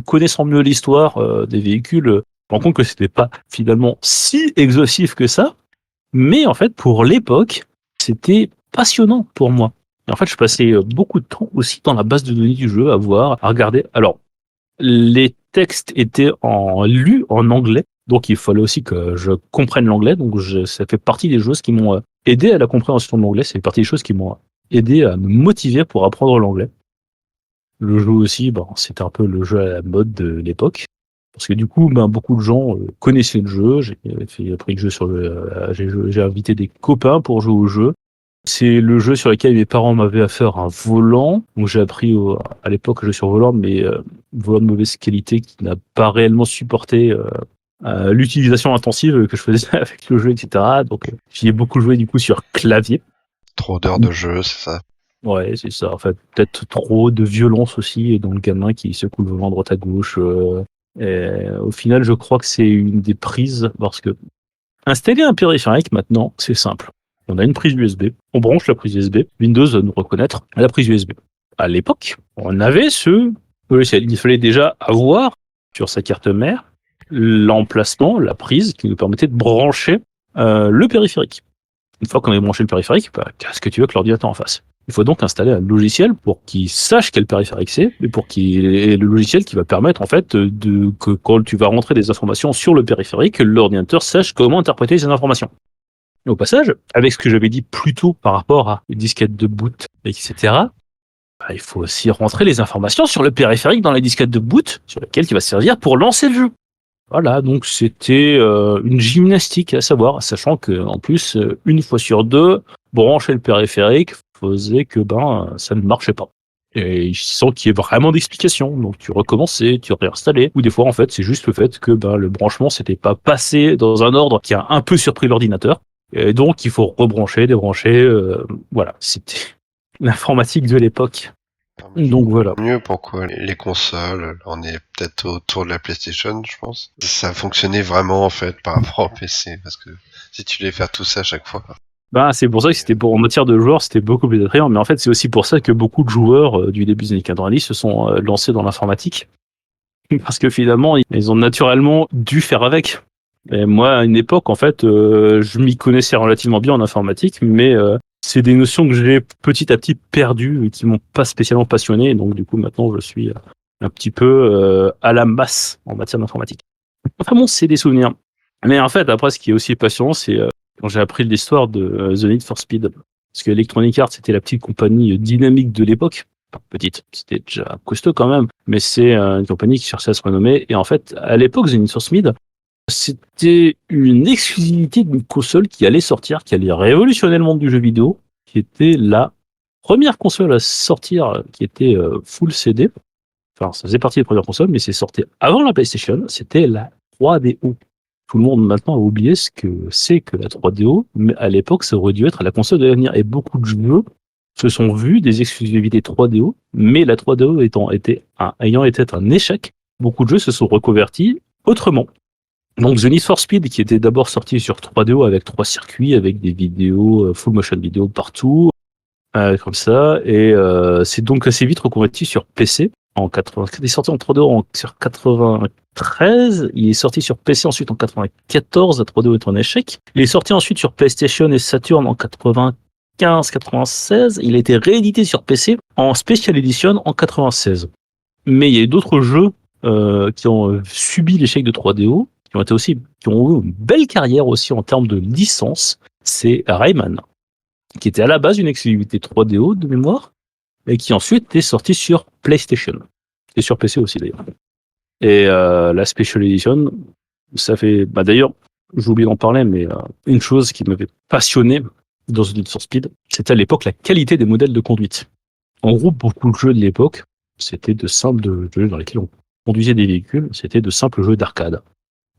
S1: connaissant mieux l'histoire des véhicules, je me rends compte que c'était pas finalement si exhaustif que ça, mais en fait pour l'époque, c'était passionnant pour moi. Et en fait, je passais beaucoup de temps aussi dans la base de données du jeu à voir, à regarder. Alors, les textes étaient lus en anglais, donc il fallait aussi que je comprenne l'anglais. Donc, ça fait partie des choses qui m'ont aidé à la compréhension de l'anglais. C'est partie des choses qui m'ont aidé à me motiver pour apprendre l'anglais. Le jeu aussi, c'était un peu le jeu à la mode de l'époque. Parce que du coup, beaucoup de gens connaissaient le jeu. J'ai appris le jeu j'ai invité des copains pour jouer au jeu. C'est le jeu sur lequel mes parents m'avaient offert un volant. Donc j'ai appris à l'époque le jeu sur volant, mais volant de mauvaise qualité qui n'a pas réellement supporté l'utilisation intensive que je faisais avec le jeu, etc. Donc j'y ai beaucoup joué du coup sur clavier.
S2: Trop d'heures de jeu, c'est ça.
S1: Ouais, c'est ça. En fait, peut-être trop de violence aussi dans le gamin qui secoue le volant droite à gauche. Et au final, je crois que c'est une des prises parce que installer un périphérique maintenant, c'est simple. on a une prise USB, on branche la prise USB, Windows va nous reconnaître la prise USB. À l'époque, on avait ce logiciel. Il fallait déjà avoir sur sa carte mère l'emplacement, la prise qui nous permettait de brancher le périphérique. Une fois qu'on a branché le périphérique, qu'est-ce que tu veux que l'ordinateur en fasse? Il faut donc installer un logiciel pour qu'il sache quel périphérique c'est et pour qu'il ait le logiciel qui va permettre en fait que quand tu vas rentrer des informations sur le périphérique, l'ordinateur sache comment interpréter ces informations. Et au passage, avec ce que j'avais dit plus tôt par rapport à les disquettes de boot, etc., il faut aussi rentrer les informations sur le périphérique dans la disquette de boot sur laquelle il va servir pour lancer le jeu. Voilà, donc c'était une gymnastique à savoir, sachant que en plus, une fois sur deux, brancher le périphérique faisait que ça ne marchait pas. Et sans qu'il y ait vraiment d'explication. Donc tu recommençais, tu réinstallais. Ou des fois, en fait, c'est juste le fait que le branchement s'était pas passé dans un ordre qui a un peu surpris l'ordinateur. Et donc il faut rebrancher, débrancher. Voilà, c'était l'informatique de l'époque. Donc voilà.
S2: Mieux pourquoi les consoles, on est peut-être autour de la PlayStation, je pense. Ça fonctionnait vraiment en fait par rapport au PC, parce que si tu devais faire tout ça à chaque fois.
S1: C'est pour ça que c'était en matière de joueurs, c'était beaucoup plus attrayant. Mais en fait, c'est aussi pour ça que beaucoup de joueurs du début des années 90 se sont lancés dans l'informatique. Parce que finalement, ils ont naturellement dû faire avec. Et moi, à une époque, en fait, je m'y connaissais relativement bien en informatique, mais c'est des notions que j'ai petit à petit perdues et qui m'ont pas spécialement passionné. Et donc, du coup, maintenant, je suis un petit peu à la masse en matière d'informatique. Enfin bon, c'est des souvenirs. Mais en fait, après, ce qui est aussi passionnant, c'est quand j'ai appris l'histoire de The Need for Speed. Parce que Electronic Arts, c'était la petite compagnie dynamique de l'époque. Enfin, petite, c'était déjà costaud quand même. Mais c'est une compagnie qui cherchait à se renommer. Et en fait, à l'époque, The Need for Speed, c'était une exclusivité d'une console qui allait sortir, qui allait révolutionner le monde du jeu vidéo, qui était la première console à sortir, qui était full CD. Enfin, ça faisait partie des premières consoles, mais c'est sorti avant la PlayStation. C'était la 3DO. Tout le monde maintenant a oublié ce que c'est que la 3DO, mais à l'époque, ça aurait dû être la console de l'avenir. Et beaucoup de jeux se sont vus des exclusivités 3DO, mais la 3DO ayant été un échec, beaucoup de jeux se sont reconvertis autrement. Donc The Need for Speed, qui était d'abord sorti sur 3DO avec 3 circuits, avec des vidéos, full motion vidéo partout, comme ça, et c'est donc assez vite reconverti sur PC. En 80, il est sorti en 3DO sur 93, il est sorti sur PC ensuite en 94, la 3DO est un échec. Il est sorti ensuite sur PlayStation et Saturn en 95-96, il a été réédité sur PC en Special Edition en 96. Mais il y a eu d'autres jeux qui ont subi l'échec de 3DO, qui ont eu une belle carrière aussi en termes de licence. C'est Rayman, qui était à la base une exclusivité 3DO de mémoire, et qui ensuite est sorti sur PlayStation. Et sur PC aussi d'ailleurs. Et la Special Edition, ça fait... d'ailleurs, j'ai oublié d'en parler, mais une chose qui m'avait passionné dans The Need for Speed, c'était à l'époque la qualité des modèles de conduite. En gros, beaucoup de jeux de l'époque, c'était de simples jeux dans lesquels on conduisait des véhicules, c'était de simples jeux d'arcade.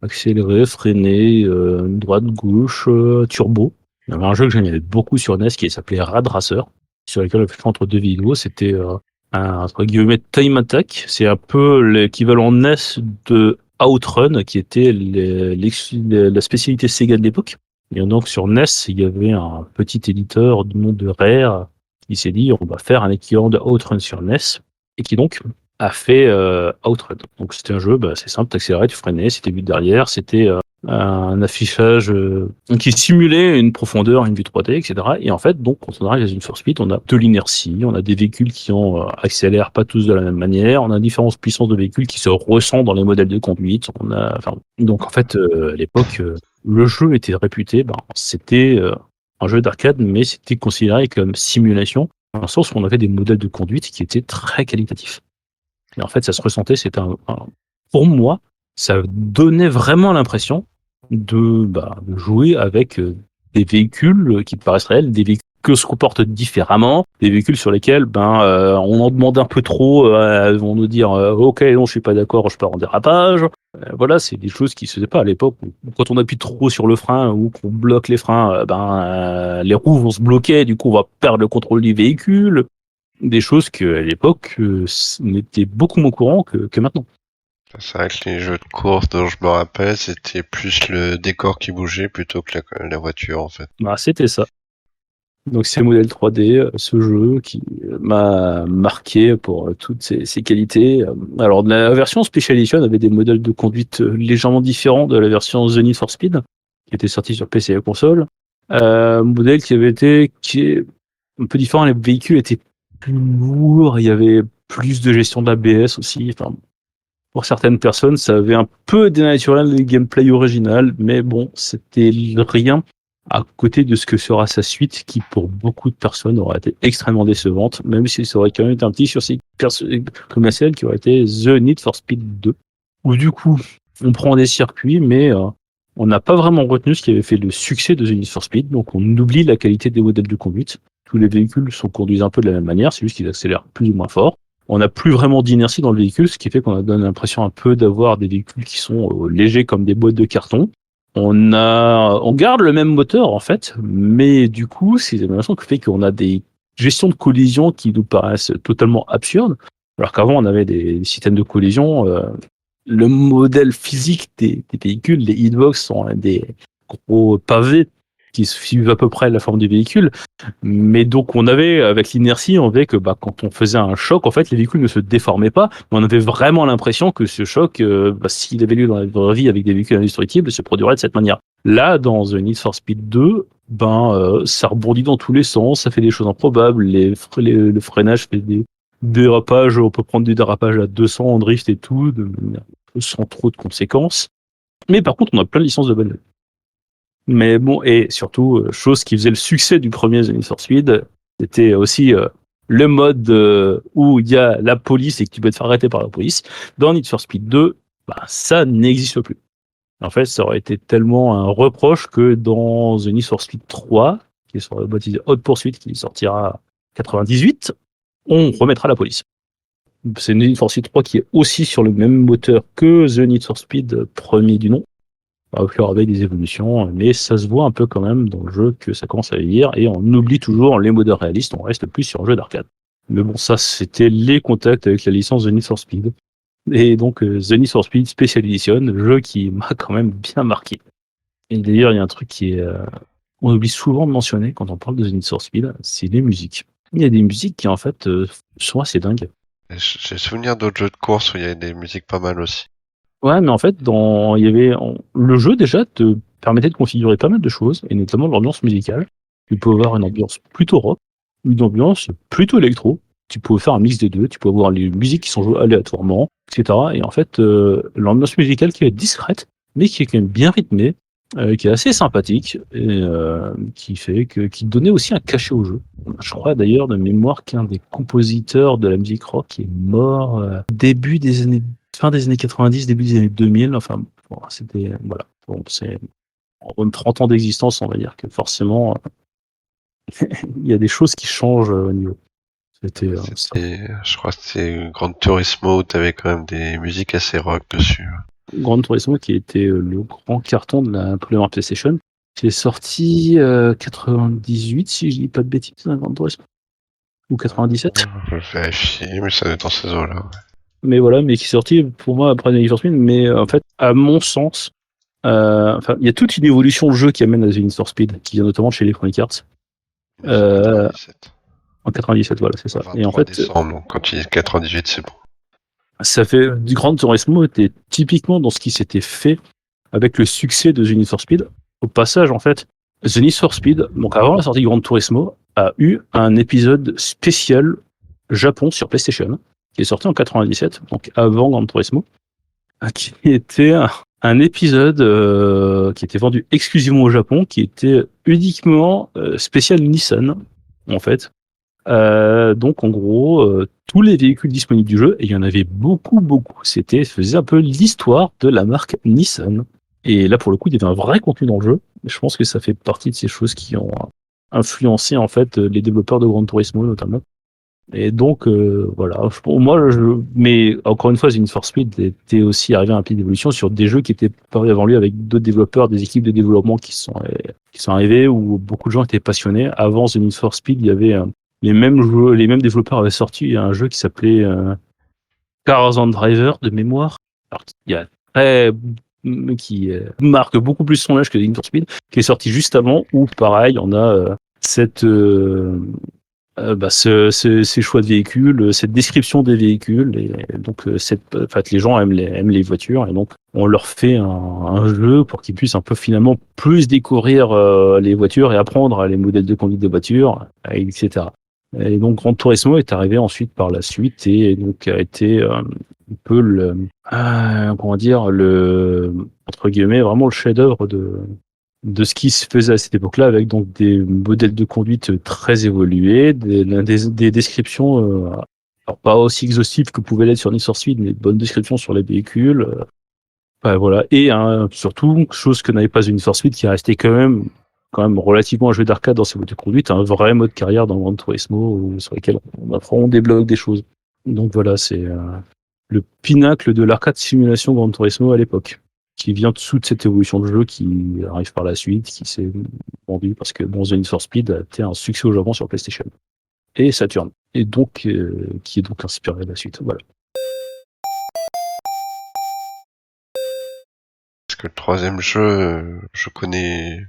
S1: Accéléré, freiné, droite-gauche, turbo. Il y avait un jeu que j'aimais beaucoup sur NES qui s'appelait Rad Racer, sur lequel on fait entre deux vidéos. C'était un entre guillemets time attack. C'est un peu l'équivalent NES de Outrun, qui était la spécialité Sega de l'époque. Et donc sur NES, il y avait un petit éditeur du nom de Rare qui s'est dit on va faire un équivalent de Outrun sur NES, et qui donc a fait Outrun. Donc c'était un jeu, c'est simple, t'accélérais, tu freinais, c'était vu derrière, c'était un affichage qui simulait une profondeur, une vue 3D, etc. Et en fait, donc, quand on arrive à une For Speed, on a de l'inertie, on a des véhicules qui accélèrent pas tous de la même manière, on a différentes puissances de véhicules qui se ressentent dans les modèles de conduite. Donc en fait, à l'époque, le jeu était réputé, c'était un jeu d'arcade, mais c'était considéré comme simulation, dans le sens où on avait des modèles de conduite qui étaient très qualitatifs. Et en fait, ça se ressentait, c'était pour moi, ça donnait vraiment l'impression de jouer avec des véhicules qui te paraissent réels, des véhicules que se comportent différemment, des véhicules sur lesquels on en demande un peu trop, ils vont nous dire ok, non, je suis pas d'accord, je pars en dérapage. Voilà, c'est des choses qui se faisaient pas à l'époque. Quand on appuie trop sur le frein ou qu'on bloque les freins, les roues vont se bloquer, du coup on va perdre le contrôle du véhicule. Des choses qu'à l'époque n'étaient beaucoup moins courant que maintenant.
S2: C'est vrai que les jeux de course dont je me rappelle, c'était plus le décor qui bougeait plutôt que la voiture en fait.
S1: C'était ça. Donc c'est le modèle 3D, ce jeu qui m'a marqué pour toutes ses qualités. Alors la version Special Edition avait des modèles de conduite légèrement différents de la version The Need for Speed, qui était sortie sur PC et console. Modèle qui est un peu différent, les véhicules étaient plus lourds, il y avait plus de gestion de l'ABS aussi. Enfin, pour certaines personnes, ça avait un peu dénaturé le gameplay original, mais bon, c'était rien à côté de ce que sera sa suite, qui pour beaucoup de personnes aura été extrêmement décevante, même si ça aurait quand même été un petit succès commercial qui aurait été The Need for Speed 2, où du coup, on prend des circuits, mais on n'a pas vraiment retenu ce qui avait fait le succès de The Need for Speed, donc on oublie la qualité des modèles de conduite. Tous les véhicules sont conduits un peu de la même manière, c'est juste qu'ils accélèrent plus ou moins fort. On n'a plus vraiment d'inertie dans le véhicule, ce qui fait qu'on a donné l'impression un peu d'avoir des véhicules qui sont légers comme des boîtes de carton. On garde le même moteur en fait, mais du coup, c'est l'impression que fait qu'on a des gestions de collision qui nous paraissent totalement absurdes, alors qu'avant on avait des systèmes de collision. Le modèle physique des véhicules, les hitbox sont des gros pavés qui suivent à peu près la forme du véhicule. Mais donc on avait, avec l'inertie, on avait que quand on faisait un choc, en fait, les véhicules ne se déformaient pas, mais on avait vraiment l'impression que ce choc, s'il avait lieu dans la vraie vie avec des véhicules indestructibles, se produirait de cette manière. Là, dans The Need for Speed 2, ça rebondit dans tous les sens, ça fait des choses improbables, le freinage fait des dérapages, on peut prendre des dérapages à 200 en drift et tout, sans trop de conséquences. Mais par contre, on a plein de licences de bagnole. Mais bon, et surtout, chose qui faisait le succès du premier The Need for Speed, c'était aussi le mode où il y a la police et que tu peux te faire arrêter par la police. Dans Need for Speed 2, ça n'existe plus. En fait, ça aurait été tellement un reproche que dans The Need for Speed 3, qui est sur le baptisé Hot Pursuit, qui sortira en 98, on remettra la police. C'est Need for Speed 3 qui est aussi sur le même moteur que The Need for Speed premier du nom, au fur et à mesure des évolutions, mais ça se voit un peu quand même dans le jeu que ça commence à vieillir, et on oublie toujours les modeurs réalistes, on reste plus sur un jeu d'arcade. Mais bon, ça, c'était les contacts avec la licence The Need for Speed. Et donc, The Need for Speed Special Edition, jeu qui m'a quand même bien marqué. Et d'ailleurs, il y a un truc qui est... on oublie souvent de mentionner quand on parle de The Need for Speed, c'est les musiques. Il y a des musiques qui, en fait, sont assez dingues.
S2: J'ai souvenir d'autres jeux de course où il y avait des musiques pas mal aussi.
S1: Ouais, mais en fait, le jeu déjà te permettait de configurer pas mal de choses, et notamment l'ambiance musicale. Tu peux avoir une ambiance plutôt rock, une ambiance plutôt électro. Tu peux faire un mix des deux. Tu peux avoir les musiques qui sont jouées aléatoirement, etc. Et en fait, l'ambiance musicale qui est discrète, mais qui est quand même bien rythmée, qui est assez sympathique, et qui donnait aussi un cachet au jeu. Je crois d'ailleurs de mémoire qu'un des compositeurs de la musique rock est mort fin des années 90, début des années 2000. Enfin, bon, c'était voilà. Bon, c'est en 30 ans d'existence, on va dire que forcément, il y a des choses qui changent au niveau.
S2: Je crois que c'est Gran Turismo où t'avais quand même des musiques assez rock dessus.
S1: Gran Turismo qui était le grand carton de la première PlayStation. C'est sorti 98, si je dis pas de bêtises, Gran Turismo. Ou 97.
S2: Je vais vérifier, mais ça doit être dans ces eaux-là. Ouais.
S1: Mais voilà, mais qui est sorti pour moi après Need for Speed. Mais en fait, à mon sens, il y a toute une évolution de jeu qui amène à The Need for Speed, qui vient notamment de chez Electronic Arts.
S2: 97.
S1: En 97, voilà, c'est ça. Et en fait,
S2: décembre, donc quand il est 98, c'est bon.
S1: ça fait du Gran Turismo était typiquement dans ce qui s'était fait avec le succès de The Need for Speed. Au passage, en fait, The Need for Speed, donc avant la sortie de Gran Turismo, a eu un épisode spécial Japon sur PlayStation, qui est sorti en 97, donc avant Gran Turismo, qui était un épisode qui était vendu exclusivement au Japon, qui était uniquement spécial Nissan, en fait. Donc en gros, tous les véhicules disponibles du jeu, et il y en avait beaucoup, faisait un peu l'histoire de la marque Nissan. Et là, pour le coup, il y avait un vrai contenu dans le jeu. Je pense que ça fait partie de ces choses qui ont influencé en fait les développeurs de Gran Turismo notamment. Et donc voilà. Mais encore une fois, The Need for Speed était aussi arrivé à un pied d'évolution sur des jeux qui étaient parus avant lui avec d'autres développeurs, des équipes de développement qui sont arrivées, où beaucoup de gens étaient passionnés. Avant The Need for Speed, il y avait les mêmes développeurs avaient sorti un jeu qui s'appelait Cars and Driver de mémoire. Alors, qui marque beaucoup plus son âge que The Need for Speed, qui est sorti juste avant, où pareil, on a ces choix de véhicules, cette description des véhicules, et donc en fait, les gens aiment les voitures, et donc on leur fait un jeu pour qu'ils puissent un peu finalement plus découvrir les voitures et apprendre les modèles de conduite de voitures, etc. Et donc Gran Turismo est arrivé ensuite par la suite et donc a été un peu comment dire, entre guillemets, vraiment le chef-d'œuvre de ce qui se faisait à cette époque-là, avec donc des modèles de conduite très évolués, des descriptions, alors pas aussi exhaustives que pouvaient l'être sur Need for Speed, mais de bonnes descriptions sur les véhicules. Voilà. Et surtout, chose que n'avait pas une Need for Speed, qui restait quand même relativement un jeu d'arcade dans ses modes de conduite, un vrai mode carrière dans Gran Turismo, sur lequel on débloque des choses. Donc voilà, c'est le pinacle de l'arcade simulation Gran Turismo à l'époque, qui vient dessous de cette évolution de jeu qui arrive par la suite, qui s'est vendu parce que The Need for Speed a été un succès au Japon sur PlayStation et Saturn, et donc qui est donc inspiré de la suite. Voilà.
S2: Parce que le troisième jeu, je connais...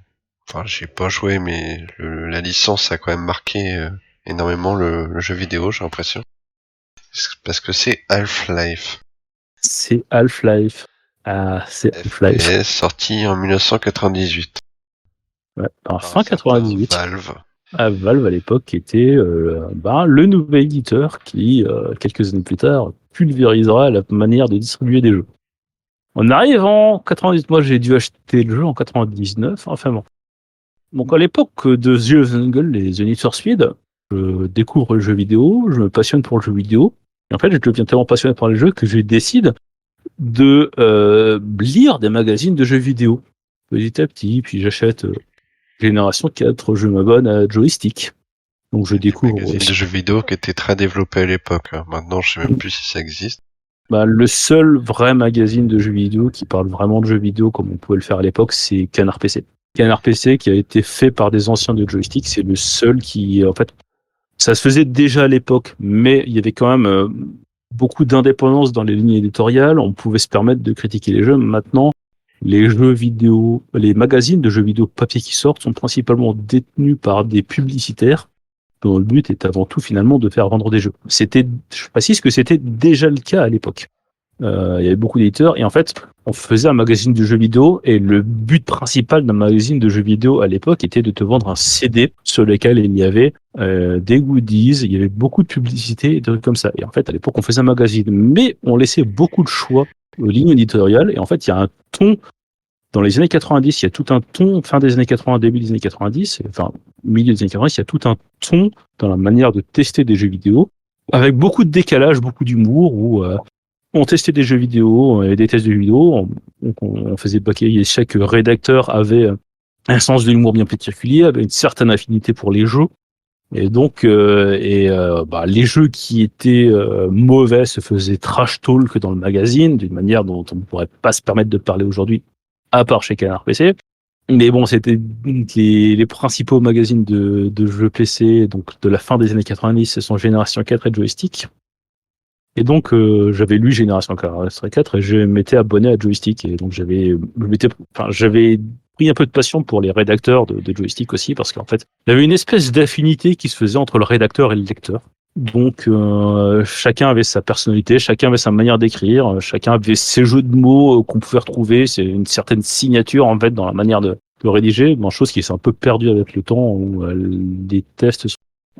S2: Enfin, j'ai pas joué, mais la licence a quand même marqué énormément le jeu vidéo, j'ai l'impression. Parce que c'est Half-Life.
S1: C'est Half-Life. Ah, c'est Half-Life.
S2: FPS, sorti en 1998.
S1: Ouais,
S2: Par un
S1: fin
S2: certain
S1: 98.
S2: Valve.
S1: Valve à l'époque était le nouvel éditeur qui, quelques années plus tard, pulvérisera la manière de distribuer des jeux. On arrive en 98. Moi, j'ai dû acheter le jeu en 99. Enfin bon. Donc à l'époque de The Jungle et The Need for Speed, je découvre le jeu vidéo, je me passionne pour le jeu vidéo. Et en fait, je deviens tellement passionné par les jeux que je décide de lire des magazines de jeux vidéo petit à petit. Puis j'achète Génération 4, je m'abonne à Joystick. Donc je
S2: Des
S1: découvre
S2: magazines de
S1: aussi.
S2: jeux vidéo qui étaient très développés à l'époque. Maintenant, je sais même plus si ça existe.
S1: Le seul vrai magazine de jeux vidéo qui parle vraiment de jeux vidéo comme on pouvait le faire à l'époque, c'est Canard PC. Canard PC qui a été fait par des anciens de Joystick, c'est le seul qui, en fait, ça se faisait déjà à l'époque, mais il y avait quand même beaucoup d'indépendance dans les lignes éditoriales, on pouvait se permettre de critiquer les jeux. Maintenant, les jeux vidéo, les magazines de jeux vidéo papier qui sortent sont principalement détenus par des publicitaires dont le but est avant tout finalement de faire vendre des jeux. Je précise que c'était déjà le cas à l'époque. Il y avait beaucoup d'éditeurs et en fait, on faisait un magazine de jeux vidéo et le but principal d'un magazine de jeux vidéo à l'époque était de te vendre un CD sur lequel il y avait des goodies, il y avait beaucoup de publicité et des trucs comme ça. Et en fait, à l'époque, on faisait un magazine, mais on laissait beaucoup de choix aux lignes éditoriales et en fait, il y a un ton dans les années 90, il y a tout un ton, fin des années 80, début des années 90, enfin, milieu des années 90, il y a tout un ton dans la manière de tester des jeux vidéo, avec beaucoup de décalage, beaucoup d'humour, où on testait des jeux vidéo, on avait des tests de jeux vidéo, on faisait baquer, chaque rédacteur avait un sens de l'humour bien particulier, avait une certaine affinité pour les jeux, et donc, les jeux qui étaient mauvais se faisaient trash talk dans le magazine, d'une manière dont on ne pourrait pas se permettre de parler aujourd'hui, à part chez Canard PC. Mais bon, c'était les principaux magazines de jeux PC, donc de la fin des années 90, ce sont Génération 4 et Joystick. Et donc, j'avais lu Génération 4 et je m'étais abonné à Joystick. Et donc, j'avais pris un peu de passion pour les rédacteurs de Joystick aussi, parce qu'en fait, il y avait une espèce d'affinité qui se faisait entre le rédacteur et le lecteur. Donc, chacun avait sa personnalité, chacun avait sa manière d'écrire, chacun avait ses jeux de mots qu'on pouvait retrouver. C'est une certaine signature, en fait, dans la manière de rédiger. Bon, chose qui s'est un peu perdue avec le temps, où les tests sont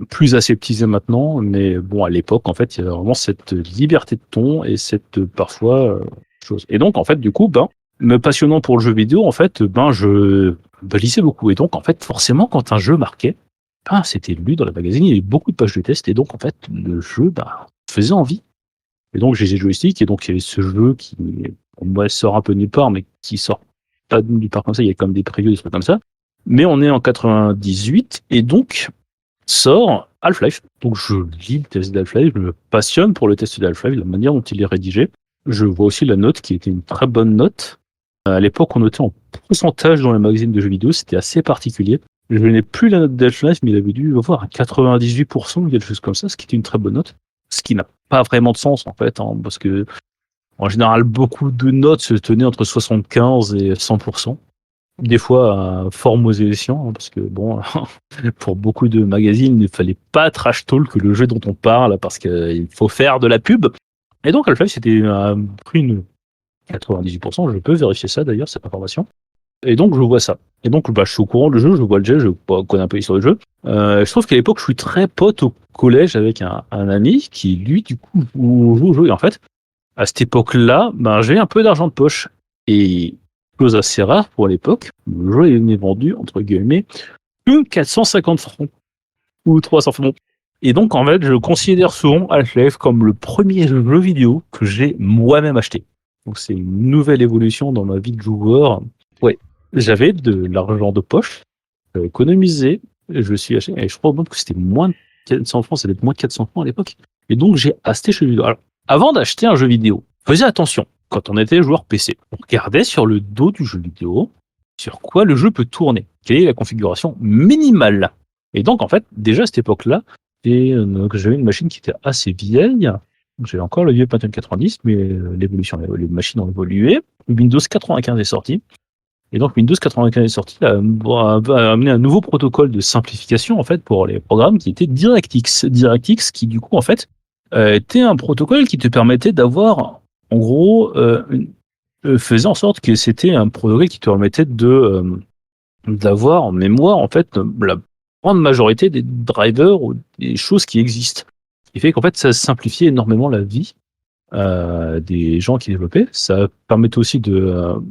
S1: plus aseptisés maintenant. Mais bon, à l'époque, en fait, il y avait vraiment cette liberté de ton et cette, parfois, chose. Et donc, en fait, du coup, me passionnant pour le jeu vidéo, en fait, je lisais beaucoup. Et donc, en fait, forcément, quand un jeu marquait, c'était lu dans le magazine, il y avait beaucoup de pages de test, et donc en fait, le jeu faisait envie. Et donc j'ai Joystick, et donc il y avait ce jeu qui, pour moi, sort un peu nulle part, mais qui sort pas de nulle part comme ça, il y a comme des previews, des trucs comme ça. Mais on est en 98, et donc sort Half-Life. Donc je lis le test d'Half-Life, je me passionne pour le test d'Half-Life, la manière dont il est rédigé. Je vois aussi la note, qui était une très bonne note. À l'époque, on notait en pourcentage dans les magazines de jeux vidéo, c'était assez particulier. Je n'ai plus la note d'Half-Life, mais il avait dû avoir un 98% ou quelque chose comme ça, ce qui était une très bonne note. Ce qui n'a pas vraiment de sens, en fait, parce que, en général, beaucoup de notes se tenaient entre 75 et 100%. des fois à fort mauvais escient, hein, parce que bon, pour beaucoup de magazines, il ne fallait pas trash talk le jeu dont on parle, parce qu'il faut faire de la pub. Et donc Half-Life, c'était pris une 98%, je peux vérifier ça d'ailleurs, cette information. Et donc je vois ça. Et donc je suis au courant du jeu, je vois le jeu, je connais un peu l'histoire du jeu. Je trouve qu'à l'époque, je suis très pote au collège avec un ami qui, lui, du coup, joue au jeu. Et en fait, à cette époque-là, ben, j'ai un peu d'argent de poche. Et chose assez rare pour l'époque, le jeu est vendu, entre guillemets, que 450 francs ou 300 francs. Et donc, en fait, je considère souvent Half-Life comme le premier jeu vidéo que j'ai moi-même acheté. Donc, c'est une nouvelle évolution dans ma vie de joueur. Ouais, j'avais de l'argent de poche, économisé, je me suis acheté, et je crois même que c'était moins de 400 francs, ça devait être moins de 400 francs à l'époque. Et donc, j'ai acheté ce jeu vidéo. Alors, avant d'acheter un jeu vidéo, faisais attention. Quand on était joueur PC, on regardait sur le dos du jeu vidéo sur quoi le jeu peut tourner. Quelle est la configuration minimale. Et donc, en fait, déjà à cette époque-là, j'avais une machine qui était assez vieille. J'avais encore le vieux Pentium 90, mais les machines ont évolué. Windows 95 est sorti. Et donc Windows 95 est sorti, a amené un nouveau protocole de simplification en fait pour les programmes qui était DirectX. DirectX qui du coup en fait était un protocole qui te permettait d'avoir en gros faisait en sorte que c'était un protocole qui te permettait d'avoir en mémoire en fait la grande majorité des drivers ou des choses qui existent. Ce qui fait qu'en fait ça simplifiait énormément la vie des gens qui développaient. Ça permettait aussi de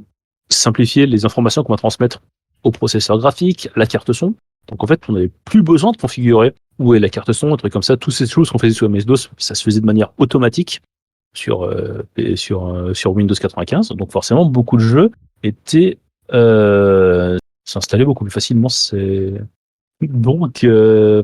S1: simplifier les informations qu'on va transmettre au processeur graphique, la carte son. Donc en fait, on n'avait plus besoin de configurer où est la carte son, un truc comme ça. Toutes ces choses qu'on faisait sur MS-DOS, ça se faisait de manière automatique sur Windows 95. Donc forcément, beaucoup de jeux étaient s'installaient beaucoup plus facilement. Donc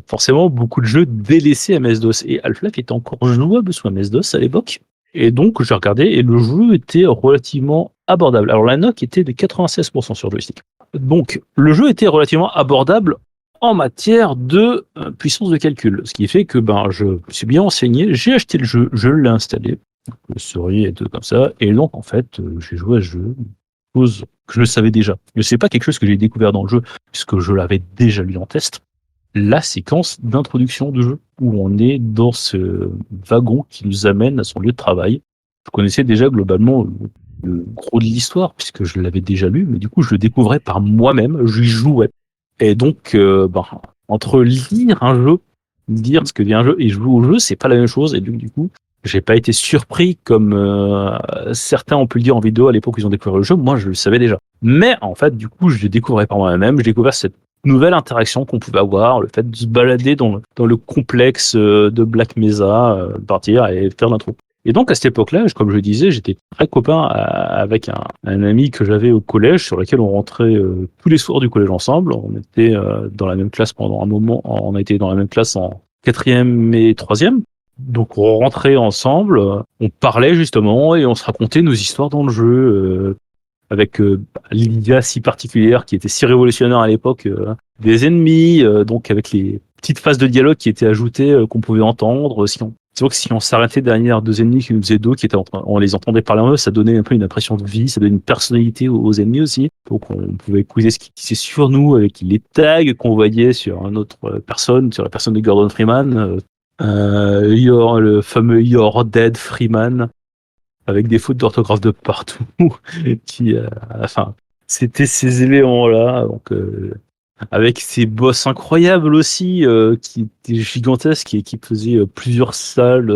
S1: forcément, beaucoup de jeux délaissaient MS-DOS. Et Half-Life était encore jouable sous MS-DOS à l'époque. Et donc, j'ai regardé et le jeu était relativement abordable. Alors, la note était de 96% sur joystick. Donc, le jeu était relativement abordable en matière de puissance de calcul. Ce qui fait que je me suis bien renseigné, j'ai acheté le jeu, je l'ai installé, le souris et tout comme ça. Et donc, en fait, j'ai joué à ce jeu, chose que je le savais déjà. Mais c'est pas quelque chose que j'ai découvert dans le jeu, puisque je l'avais déjà lu en test. La séquence d'introduction du jeu, où on est dans ce wagon qui nous amène à son lieu de travail. Je connaissais déjà globalement le gros de l'histoire, puisque je l'avais déjà lu, mais du coup, je le découvrais par moi-même, j'y jouais. Et donc, entre lire un jeu, dire ce que dit un jeu, et jouer au jeu, c'est pas la même chose, et donc, du coup, j'ai pas été surpris comme certains ont pu le dire en vidéo à l'époque où ils ont découvert le jeu, moi je le savais déjà. Mais en fait, du coup, je le découvrais par moi-même, j'ai découvert cette nouvelle interaction qu'on pouvait avoir, le fait de se balader dans le complexe de Black Mesa, partir et faire l'intro. Et donc à cette époque-là, comme je le disais, j'étais très copain avec un ami que j'avais au collège, sur lequel on rentrait tous les soirs du collège ensemble. On était dans la même classe pendant un moment, on a été dans la même classe en quatrième et troisième. Donc on rentrait ensemble, on parlait justement et on se racontait nos histoires dans le jeu, avec l'idée si particulière qui était si révolutionnaire à l'époque des ennemis, donc avec les petites phases de dialogue qui étaient ajoutées qu'on pouvait entendre. C'est vrai que si on s'arrêtait derrière deux ennemis qui nous faisaient dos, on les entendait parler en eux, ça donnait un peu une impression de vie, ça donnait une personnalité aux ennemis aussi. Donc on pouvait écouter ce qui disait sur nous avec les tags qu'on voyait sur une autre personne, sur la personne de Gordon Freeman. Le fameux You're Dead Freeman, avec des fautes d'orthographe de partout, enfin, c'était ces éléments-là, donc avec ces boss incroyables aussi, qui étaient gigantesques et qui faisaient plusieurs salles,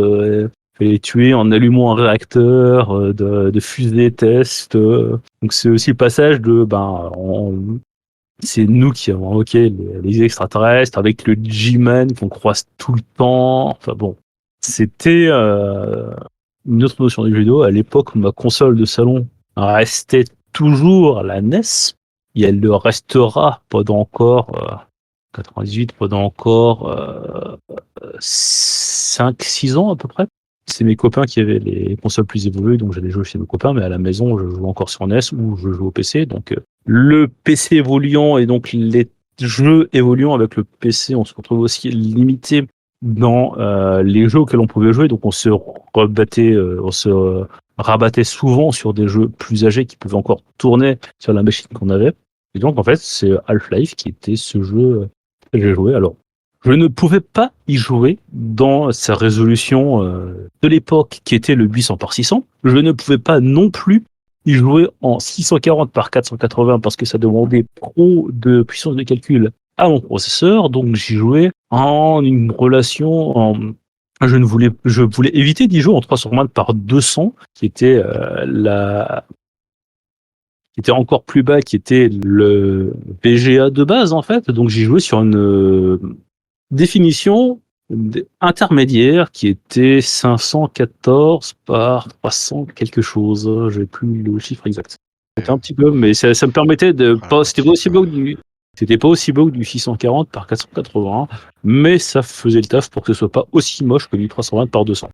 S1: fallait les tuer en allumant un réacteur de fusée test. Donc c'est aussi le passage de c'est nous qui avons invoqué les extraterrestres avec le G-Man qu'on croise tout le temps. Enfin bon, c'était une autre notion du jeu vidéo. À l'époque, ma console de salon restait toujours la NES. Et elle le restera pendant encore 98, pendant encore 5-6 ans à peu près. C'est mes copains qui avaient les consoles plus évoluées, donc j'allais jouer chez mes copains, mais à la maison, je joue encore sur NES ou je joue au PC. Donc le PC évoluant et donc les jeux évoluant avec le PC, on se retrouve aussi limité dans les jeux auxquels on pouvait jouer. Donc on se rabattait souvent sur des jeux plus âgés qui pouvaient encore tourner sur la machine qu'on avait. Et donc, en fait, c'est Half-Life qui était ce jeu que j'ai joué. Alors, je ne pouvais pas y jouer dans sa résolution de l'époque qui était le 800 par 600. Je ne pouvais pas non plus y jouer en 640 par 480 parce que ça demandait trop de puissance de calcul à mon processeur. Donc, j'y jouais en une relation je voulais éviter d'y jouer en 320 par 200 qui était qui était encore plus bas, qui était le VGA de base en fait. Donc j'y jouais sur une définition intermédiaire qui était 514 par 300 quelque chose. J'ai plus le chiffre exact. C'était un petit peu, mais ça me permettait de pas. C'était pas aussi beau que du 640 par 480, mais ça faisait le taf pour que ce soit pas aussi moche que du 320 par 200.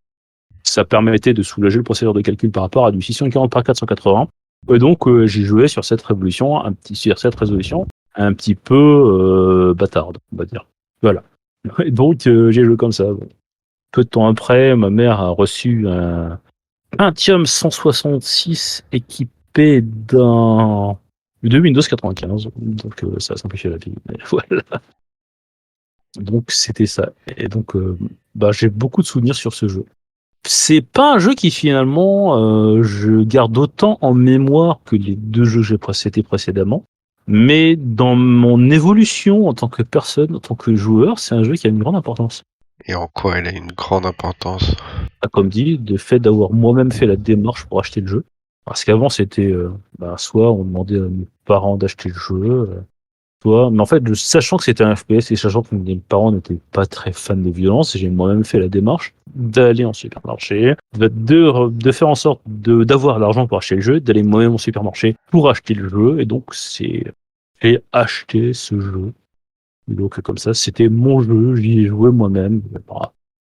S1: Ça permettait de soulager le procédure de calcul par rapport à du 640 par 480. Et donc, j'ai joué sur cette résolution, un petit peu bâtarde, on va dire. Voilà. Et donc, j'ai joué comme ça. Peu de temps après, ma mère a reçu un Pentium 166 équipé de Windows 95. Donc, ça a simplifié la vie. Mais voilà. Donc, c'était ça. Et donc, j'ai beaucoup de souvenirs sur ce jeu. C'est pas un jeu qui finalement je garde autant en mémoire que les deux jeux que j'ai précédés précédemment, mais dans mon évolution en tant que personne, en tant que joueur, c'est un jeu qui a une grande importance.
S2: Et en quoi elle a une grande importance?
S1: Comme dit, le fait d'avoir moi-même fait la démarche pour acheter le jeu, parce qu'avant c'était soit on demandait à mes parents d'acheter le jeu, mais en fait, sachant que c'était un FPS et sachant que mes parents n'étaient pas très fans de violence, j'ai moi-même fait la démarche d'aller en supermarché, de faire en sorte d'avoir l'argent pour acheter le jeu, d'aller moi-même au supermarché pour acheter le jeu, et donc j'ai acheté ce jeu. Donc comme ça, c'était mon jeu, j'y ai joué moi-même.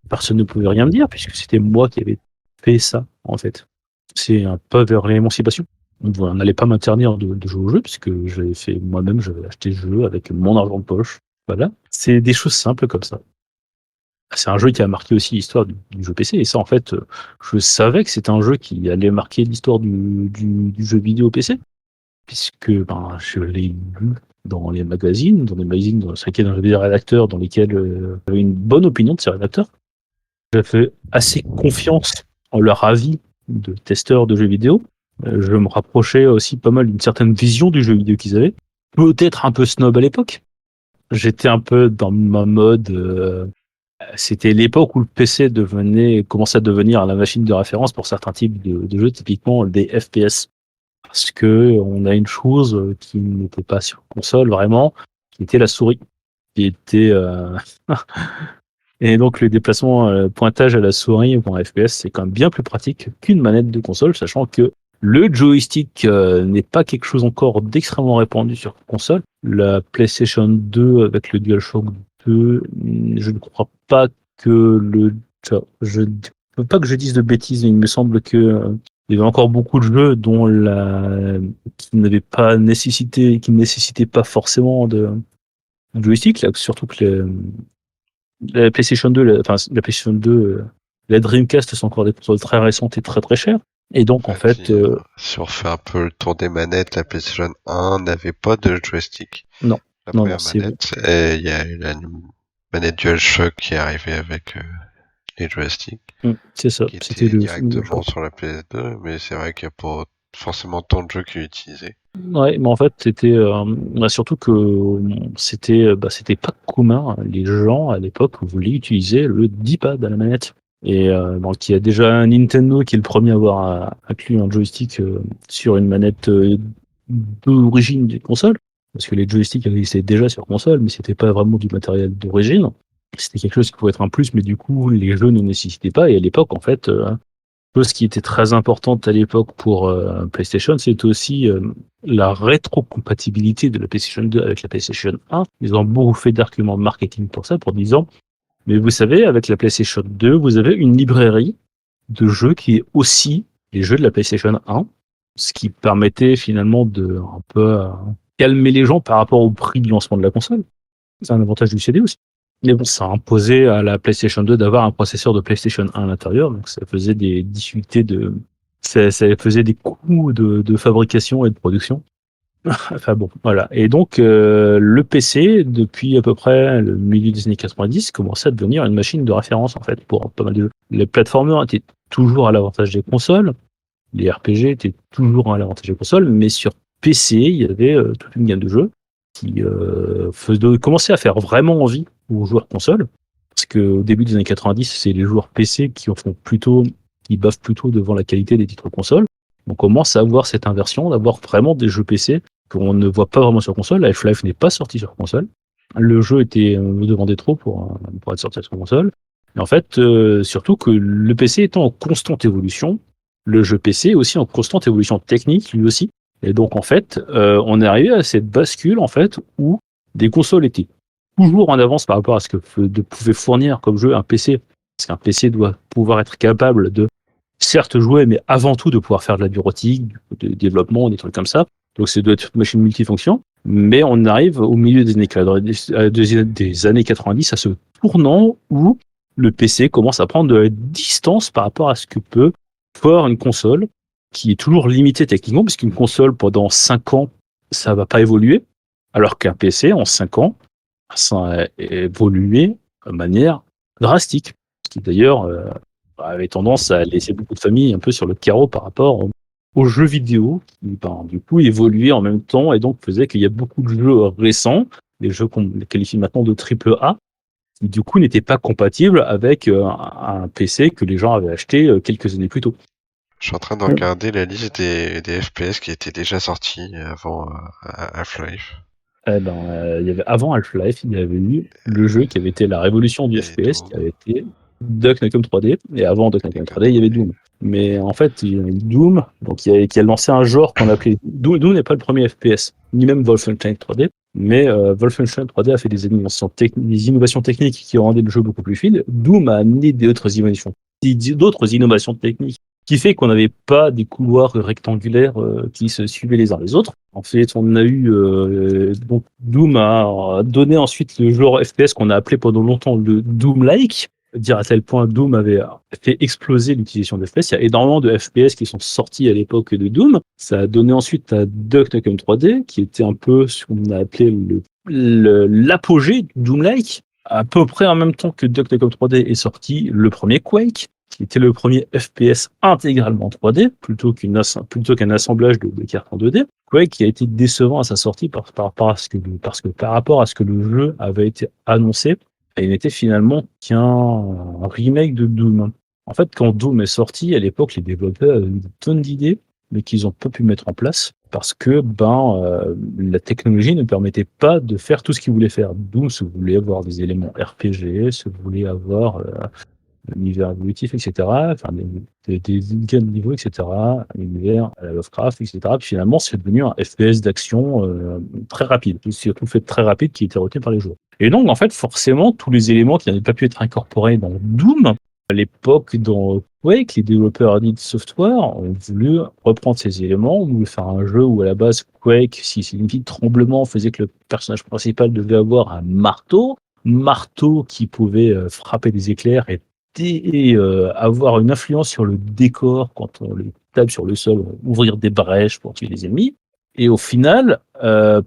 S1: Personne ne pouvait rien me dire puisque c'était moi qui avais fait ça, en fait. C'est un pas vers l'émancipation. On n'allait pas m'interdire de jouer au jeu puisque j'avais fait moi-même, j'avais acheté le jeu avec mon argent de poche. Voilà. C'est des choses simples comme ça. C'est un jeu qui a marqué aussi l'histoire du jeu PC. Et ça, en fait, je savais que c'était un jeu qui allait marquer l'histoire du jeu vidéo PC. Puisque je l'ai lu dans les magazines, sur lesquels j'avais des rédacteurs, dans lesquels j'avais une bonne opinion de ces rédacteurs. J'avais assez confiance en leur avis de testeurs de jeux vidéo. Je me rapprochais aussi pas mal d'une certaine vision du jeu vidéo qu'ils avaient. Peut-être un peu snob à l'époque. J'étais un peu dans ma mode. C'était l'époque où le PC commençait à devenir la machine de référence pour certains types de jeux, typiquement des FPS. Parce que on a une chose qui n'était pas sur console vraiment, qui était la souris. Qui était Et donc le déplacement pointage à la souris pour un FPS, c'est quand même bien plus pratique qu'une manette de console, sachant que le joystick n'est pas quelque chose encore d'extrêmement répandu sur console. La PlayStation 2 avec le DualShock 2, je ne crois pas que je ne veux pas que je dise de bêtises, mais il me semble que il y avait encore beaucoup de jeux qui ne nécessitaient pas forcément de joystick, là, surtout que la PlayStation 2, la PlayStation 2, la Dreamcast sont encore des consoles très récentes et très très chères. Et donc en fait,
S2: si on fait un peu le tour des manettes, la PlayStation 1 n'avait pas de joystick.
S1: non,
S2: La
S1: non,
S2: première manette, et il y a eu la manette DualShock qui est arrivée avec les joysticks.
S1: C'est ça.
S2: C'était directement sur la PS2, mais c'est vrai qu'il n'y a pas forcément tant de jeux qui l'utilisaient.
S1: Ouais, mais en fait, c'était surtout que c'était pas commun. Les gens à l'époque voulaient utiliser le D-pad à la manette. Et donc il y a déjà Nintendo qui est le premier à avoir inclus un joystick sur une manette d'origine des consoles, parce que les joysticks existaient déjà sur console, mais c'était pas vraiment du matériel d'origine. C'était quelque chose qui pouvait être un plus, mais du coup les jeux ne nécessitaient pas. Et à l'époque, en fait, chose qui était très importante à l'époque pour PlayStation, c'était aussi la rétrocompatibilité de la PlayStation 2 avec la PlayStation 1. Ils ont beaucoup fait d'arguments marketing pour ça, pour disant, mais vous savez, avec la PlayStation 2, vous avez une librairie de jeux qui est aussi les jeux de la PlayStation 1, ce qui permettait finalement de un peu calmer les gens par rapport au prix de lancement de la console. C'est un avantage du CD aussi. Mais bon, ça imposait à la PlayStation 2 d'avoir un processeur de PlayStation 1 à l'intérieur, donc ça faisait des difficultés ça faisait des coûts de fabrication et de production Enfin bon, voilà. Et donc, le PC, depuis à peu près le milieu des années 90, commençait à devenir une machine de référence, en fait, pour pas mal de jeux. Les plateformers étaient toujours à l'avantage des consoles, les RPG étaient toujours à l'avantage des consoles, mais sur PC, il y avait toute une gamme de jeux qui commençaient à faire vraiment envie aux joueurs consoles. Parce qu'au début des années 90, c'est les joueurs PC qui bavent plutôt devant la qualité des titres consoles. On commence à avoir cette inversion, d'avoir vraiment des jeux PC qu'on ne voit pas vraiment sur console. Half-Life n'est pas sorti sur console. Le jeu me demandait trop pour être sorti sur console. Et en fait, surtout que le PC étant en constante évolution, le jeu PC est aussi en constante évolution technique, lui aussi. Et donc, en fait, on est arrivé à cette bascule, en fait, où des consoles étaient toujours en avance par rapport à ce que pouvait fournir comme jeu un PC. Parce qu'un PC doit pouvoir être capable de, certes, jouer, mais avant tout de pouvoir faire de la bureautique, du développement, des trucs comme ça. Donc, ça doit être une machine multifonction. Mais on arrive au milieu des années 90 à ce tournant où le PC commence à prendre de la distance par rapport à ce que peut faire une console qui est toujours limitée techniquement, parce qu'une console pendant 5 ans, ça va pas évoluer, alors qu'un PC en 5 ans, ça a évolué de manière drastique. Ce qui d'ailleurs avait tendance à laisser beaucoup de familles un peu sur le carreau par rapport aux jeux vidéo qui, du coup, évoluaient en même temps et donc faisait qu'il y a beaucoup de jeux récents, des jeux qu'on qualifie maintenant de triple A, qui du coup n'étaient pas compatibles avec un PC que les gens avaient acheté quelques années plus tôt.
S2: Je suis en train de regarder la liste des FPS qui étaient déjà sortis avant Half-Life.
S1: Il y avait avant Half-Life, il y avait eu le jeu qui avait été la révolution du
S2: Et
S1: FPS, qui
S2: Doom.
S1: avait été Duke Nukem 3D, et avant Duke Nukem 3D, il y avait Doom. Mais en fait, il y a eu Doom, donc qui a lancé un genre qu'on appelait Doom n'est pas le premier FPS, ni même Wolfenstein 3D, mais Wolfenstein 3D a fait des innovations techniques qui rendaient le jeu beaucoup plus fluide. Doom a amené d'autres innovations techniques qui fait qu'on n'avait pas des couloirs rectangulaires qui se suivaient les uns les autres. En fait, on a eu donc Doom a donné ensuite le genre FPS qu'on a appelé pendant longtemps le Doom-like, dire à tel point Doom avait fait exploser l'utilisation de FPS. Il y a énormément de FPS qui sont sortis à l'époque de Doom. Ça a donné ensuite à Duke Nukem 3D, qui était un peu ce qu'on a appelé l'apogée du Doom-like. À peu près en même temps que Duke Nukem 3D est sorti le premier Quake, qui était le premier FPS intégralement 3D, plutôt qu'un assemblage de cartes en 2D. Quake qui a été décevant à sa sortie parce que par rapport à ce que le jeu avait été annoncé, il n'était finalement qu'un remake de Doom. En fait, quand Doom est sorti, à l'époque, les développeurs avaient une tonne d'idées, mais qu'ils n'ont pas pu mettre en place parce que la technologie ne permettait pas de faire tout ce qu'ils voulaient faire. Doom se voulait avoir des éléments RPG, se voulait avoir univers évolutif, etc. Enfin, des gains de niveau, etc. Un univers à la Lovecraft, etc. Puis finalement, c'est devenu un FPS d'action très rapide. C'est surtout fait très rapide qui était retenu par les joueurs. Et donc, en fait, forcément, tous les éléments qui n'avaient pas pu être incorporés dans Doom, à l'époque, dans Quake, les développeurs id Software ont voulu reprendre ces éléments, ont voulu faire un jeu où, à la base, Quake, si c'est une petite tremblement, faisait que le personnage principal devait avoir un marteau qui pouvait frapper des éclairs et avoir une influence sur le décor quand on les tape sur le sol, ouvrir des brèches pour tuer les ennemis. Et au final,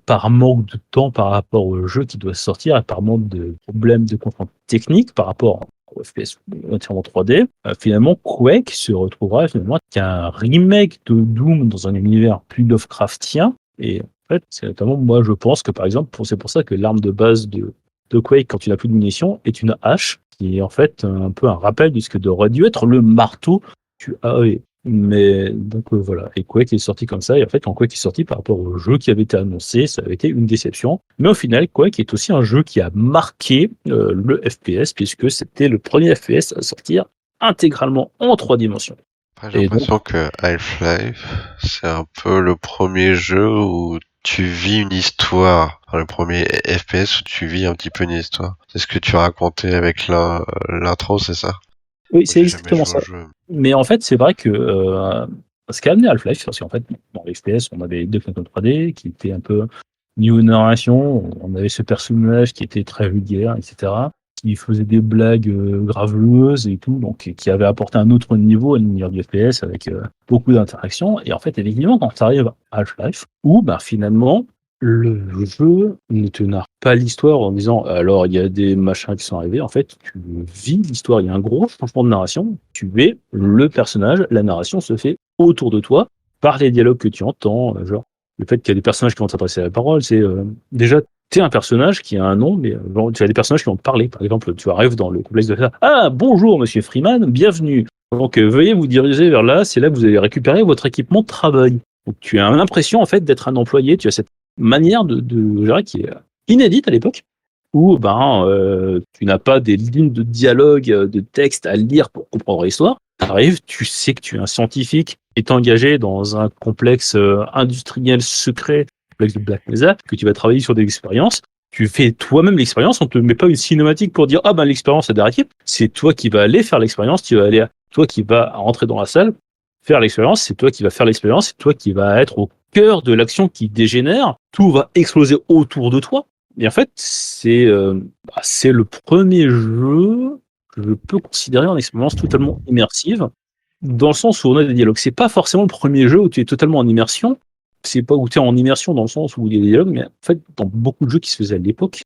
S1: par manque de temps par rapport au jeu qui doit sortir et par manque de problèmes de contraintes techniques par rapport au FPS entièrement 3D, finalement Quake se retrouvera finalement qu'un remake de Doom dans un univers plus Lovecraftien. Et en fait, c'est notamment moi je pense que par exemple, c'est pour ça que l'arme de base de Quake quand tu n'as plus de munitions est une hache qui est en fait un peu un rappel de ce que aurait dû être le marteau du AEE. Mais donc voilà, et Quake est sorti comme ça, et en fait quand Quake est sorti par rapport au jeu qui avait été annoncé, ça avait été une déception. Mais au final, Quake est aussi un jeu qui a marqué le FPS, puisque c'était le premier FPS à sortir intégralement en 3 dimensions.
S2: Après, j'ai l'impression que Half-Life, c'est un peu le premier jeu où tu vis une histoire. Enfin, le premier FPS où tu vis un petit peu une histoire. C'est ce que tu racontais avec l'intro, c'est ça?
S1: Oui, c'est exactement ça. Mais en fait, c'est vrai que ce qu'a amené Half-Life, parce qu'en fait, dans les FPS, on avait Duke Nukem 3D qui était un peu niveau narration, on avait ce personnage qui était très vulgaire, etc., qui faisait des blagues graveleuses et tout, donc qui avait apporté un autre niveau à l'univers du FPS avec beaucoup d'interactions. Et en fait, effectivement, quand tu arrives à Half-Life, où finalement, le jeu ne te narre pas l'histoire en disant alors il y a des machins qui sont arrivés. En fait, tu vis l'histoire. Il y a un gros changement de narration. Tu es le personnage. La narration se fait autour de toi par les dialogues que tu entends. Genre, le fait qu'il y a des personnages qui vont t'adresser la parole, c'est déjà tu es un personnage qui a un nom, mais tu as des personnages qui vont te parler. Par exemple, tu arrives dans le complexe de ça. Ah, bonjour, monsieur Freeman, bienvenue. Donc, veuillez vous diriger vers là, c'est là que vous allez récupérer votre équipement de travail. Donc, tu as l'impression, en fait, d'être un employé. Tu as cette manière de gérer qui est inédite à l'époque, où tu n'as pas des lignes de dialogue, de texte à lire pour comprendre l'histoire. Tu arrives, tu sais que tu es un scientifique qui est engagé dans un complexe industriel secret, complexe de Black Mesa, que tu vas travailler sur des expériences. Tu fais toi-même l'expérience, on te met pas une cinématique pour dire l'expérience est derrière l'équipe. C'est toi qui vas aller faire l'expérience, toi qui vas rentrer dans la salle, faire l'expérience, c'est toi qui vas faire l'expérience, c'est toi qui vas être au cœur de l'action qui dégénère, tout va exploser autour de toi. Et en fait, c'est le premier jeu que je peux considérer en expérience totalement immersive, dans le sens où on a des dialogues. C'est pas forcément le premier jeu où tu es totalement en immersion, c'est pas où tu es en immersion dans le sens où il y a des dialogues, mais en fait, dans beaucoup de jeux qui se faisaient à l'époque,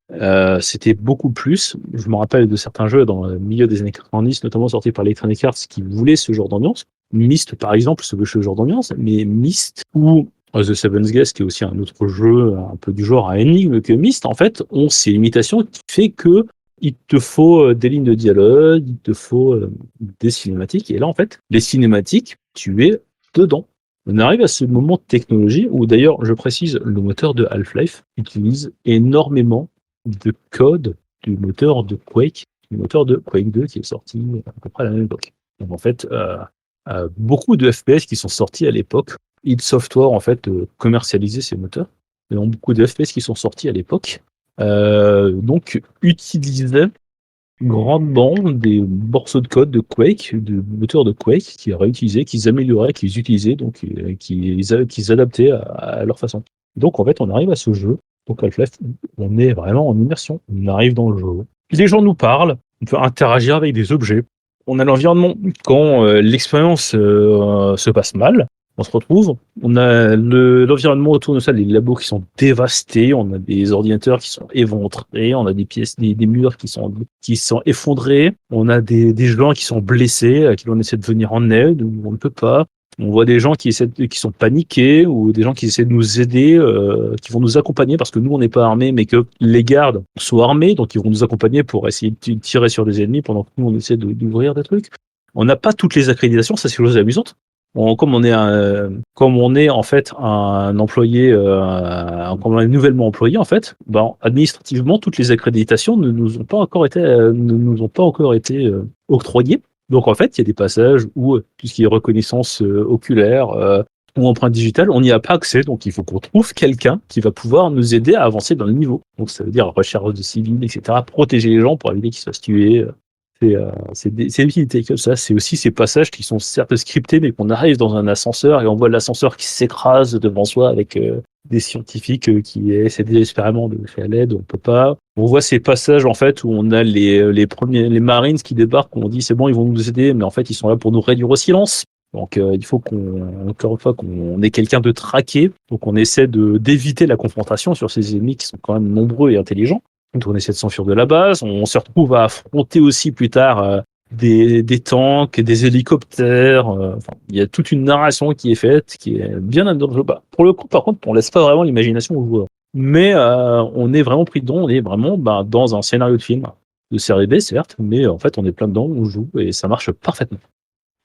S1: c'était beaucoup plus. Je me rappelle de certains jeux dans le milieu des années 90, notamment sortis par Electronic Arts, qui voulaient ce genre d'ambiance. Myst, par exemple, ce genre d'ambiance, mais Myst ou The Seventh Guest, qui est aussi un autre jeu un peu du genre à énigme que Myst, en fait, ont ces limitations qui fait que il te faut des lignes de dialogue, il te faut des cinématiques, et là, en fait, les cinématiques, tu es dedans. On arrive à ce moment de technologie où, d'ailleurs, je précise, le moteur de Half-Life utilise énormément de code du moteur de Quake, du moteur de Quake 2 qui est sorti à peu près à la même époque. Donc, en fait, beaucoup de FPS qui sont sortis à l'époque, id Software, en fait, commercialisait ces moteurs. Et donc, beaucoup de FPS qui sont sortis à l'époque, donc, utilisaient grandement des morceaux de code de Quake, de moteurs de Quake, qu'ils réutilisaient, qu'ils amélioraient, qu'ils utilisaient, donc qu'ils adaptaient à leur façon. Donc en fait, on arrive à ce jeu, donc Half-Life, on est vraiment en immersion. On arrive dans le jeu. Les gens nous parlent, on peut interagir avec des objets. On a l'environnement. Quand l'expérience se passe mal, on se retrouve, on a l'environnement autour de ça, les labos qui sont dévastés, on a des ordinateurs qui sont éventrés, on a des pièces, des murs qui sont effondrés, on a des gens qui sont blessés, à qui on essaie de venir en aide, ou on ne peut pas. On voit des gens qui sont paniqués, ou des gens qui essaient de nous aider, qui vont nous accompagner parce que nous on n'est pas armés, mais que les gardes sont armés, donc ils vont nous accompagner pour essayer de tirer sur des ennemis pendant que nous on essaie d'ouvrir des trucs. On n'a pas toutes les accréditations, ça c'est une chose amusante. Comme on est en fait un employé, comme on est nouvellement employé en fait, administrativement toutes les accréditations ne nous ont pas encore été octroyées. Donc en fait, il y a des passages où tout ce qui est reconnaissance oculaire ou empreinte digitale, on n'y a pas accès. Donc il faut qu'on trouve quelqu'un qui va pouvoir nous aider à avancer dans le niveau. Donc ça veut dire recherche de civils, etc., protéger les gens pour éviter qu'ils se fassent tuer. C'est des utilités comme ça. C'est aussi ces passages qui sont certes scriptés, mais qu'on arrive dans un ascenseur et on voit l'ascenseur qui s'écrase devant soi avec des scientifiques qui essaient désespérément de faire l'aide. On peut pas. On voit ces passages en fait où on a les Marines qui débarquent, où on dit c'est bon, ils vont nous aider, mais en fait ils sont là pour nous réduire au silence. Donc il faut encore une fois qu'on ait quelqu'un de traqué. Donc on essaie d'éviter la confrontation sur ces ennemis qui sont quand même nombreux et intelligents. Donc on essaie de s'enfuir de la base, on se retrouve à affronter aussi plus tard des tanks, des hélicoptères. Il y a toute une narration qui est faite, qui est bien dans le jeu. Pour le coup, par contre, on laisse pas vraiment l'imagination au joueur. Mais on est vraiment pris dedans, on est vraiment dans un scénario de film, de série B certes, mais en fait on est plein dedans, on joue et ça marche parfaitement.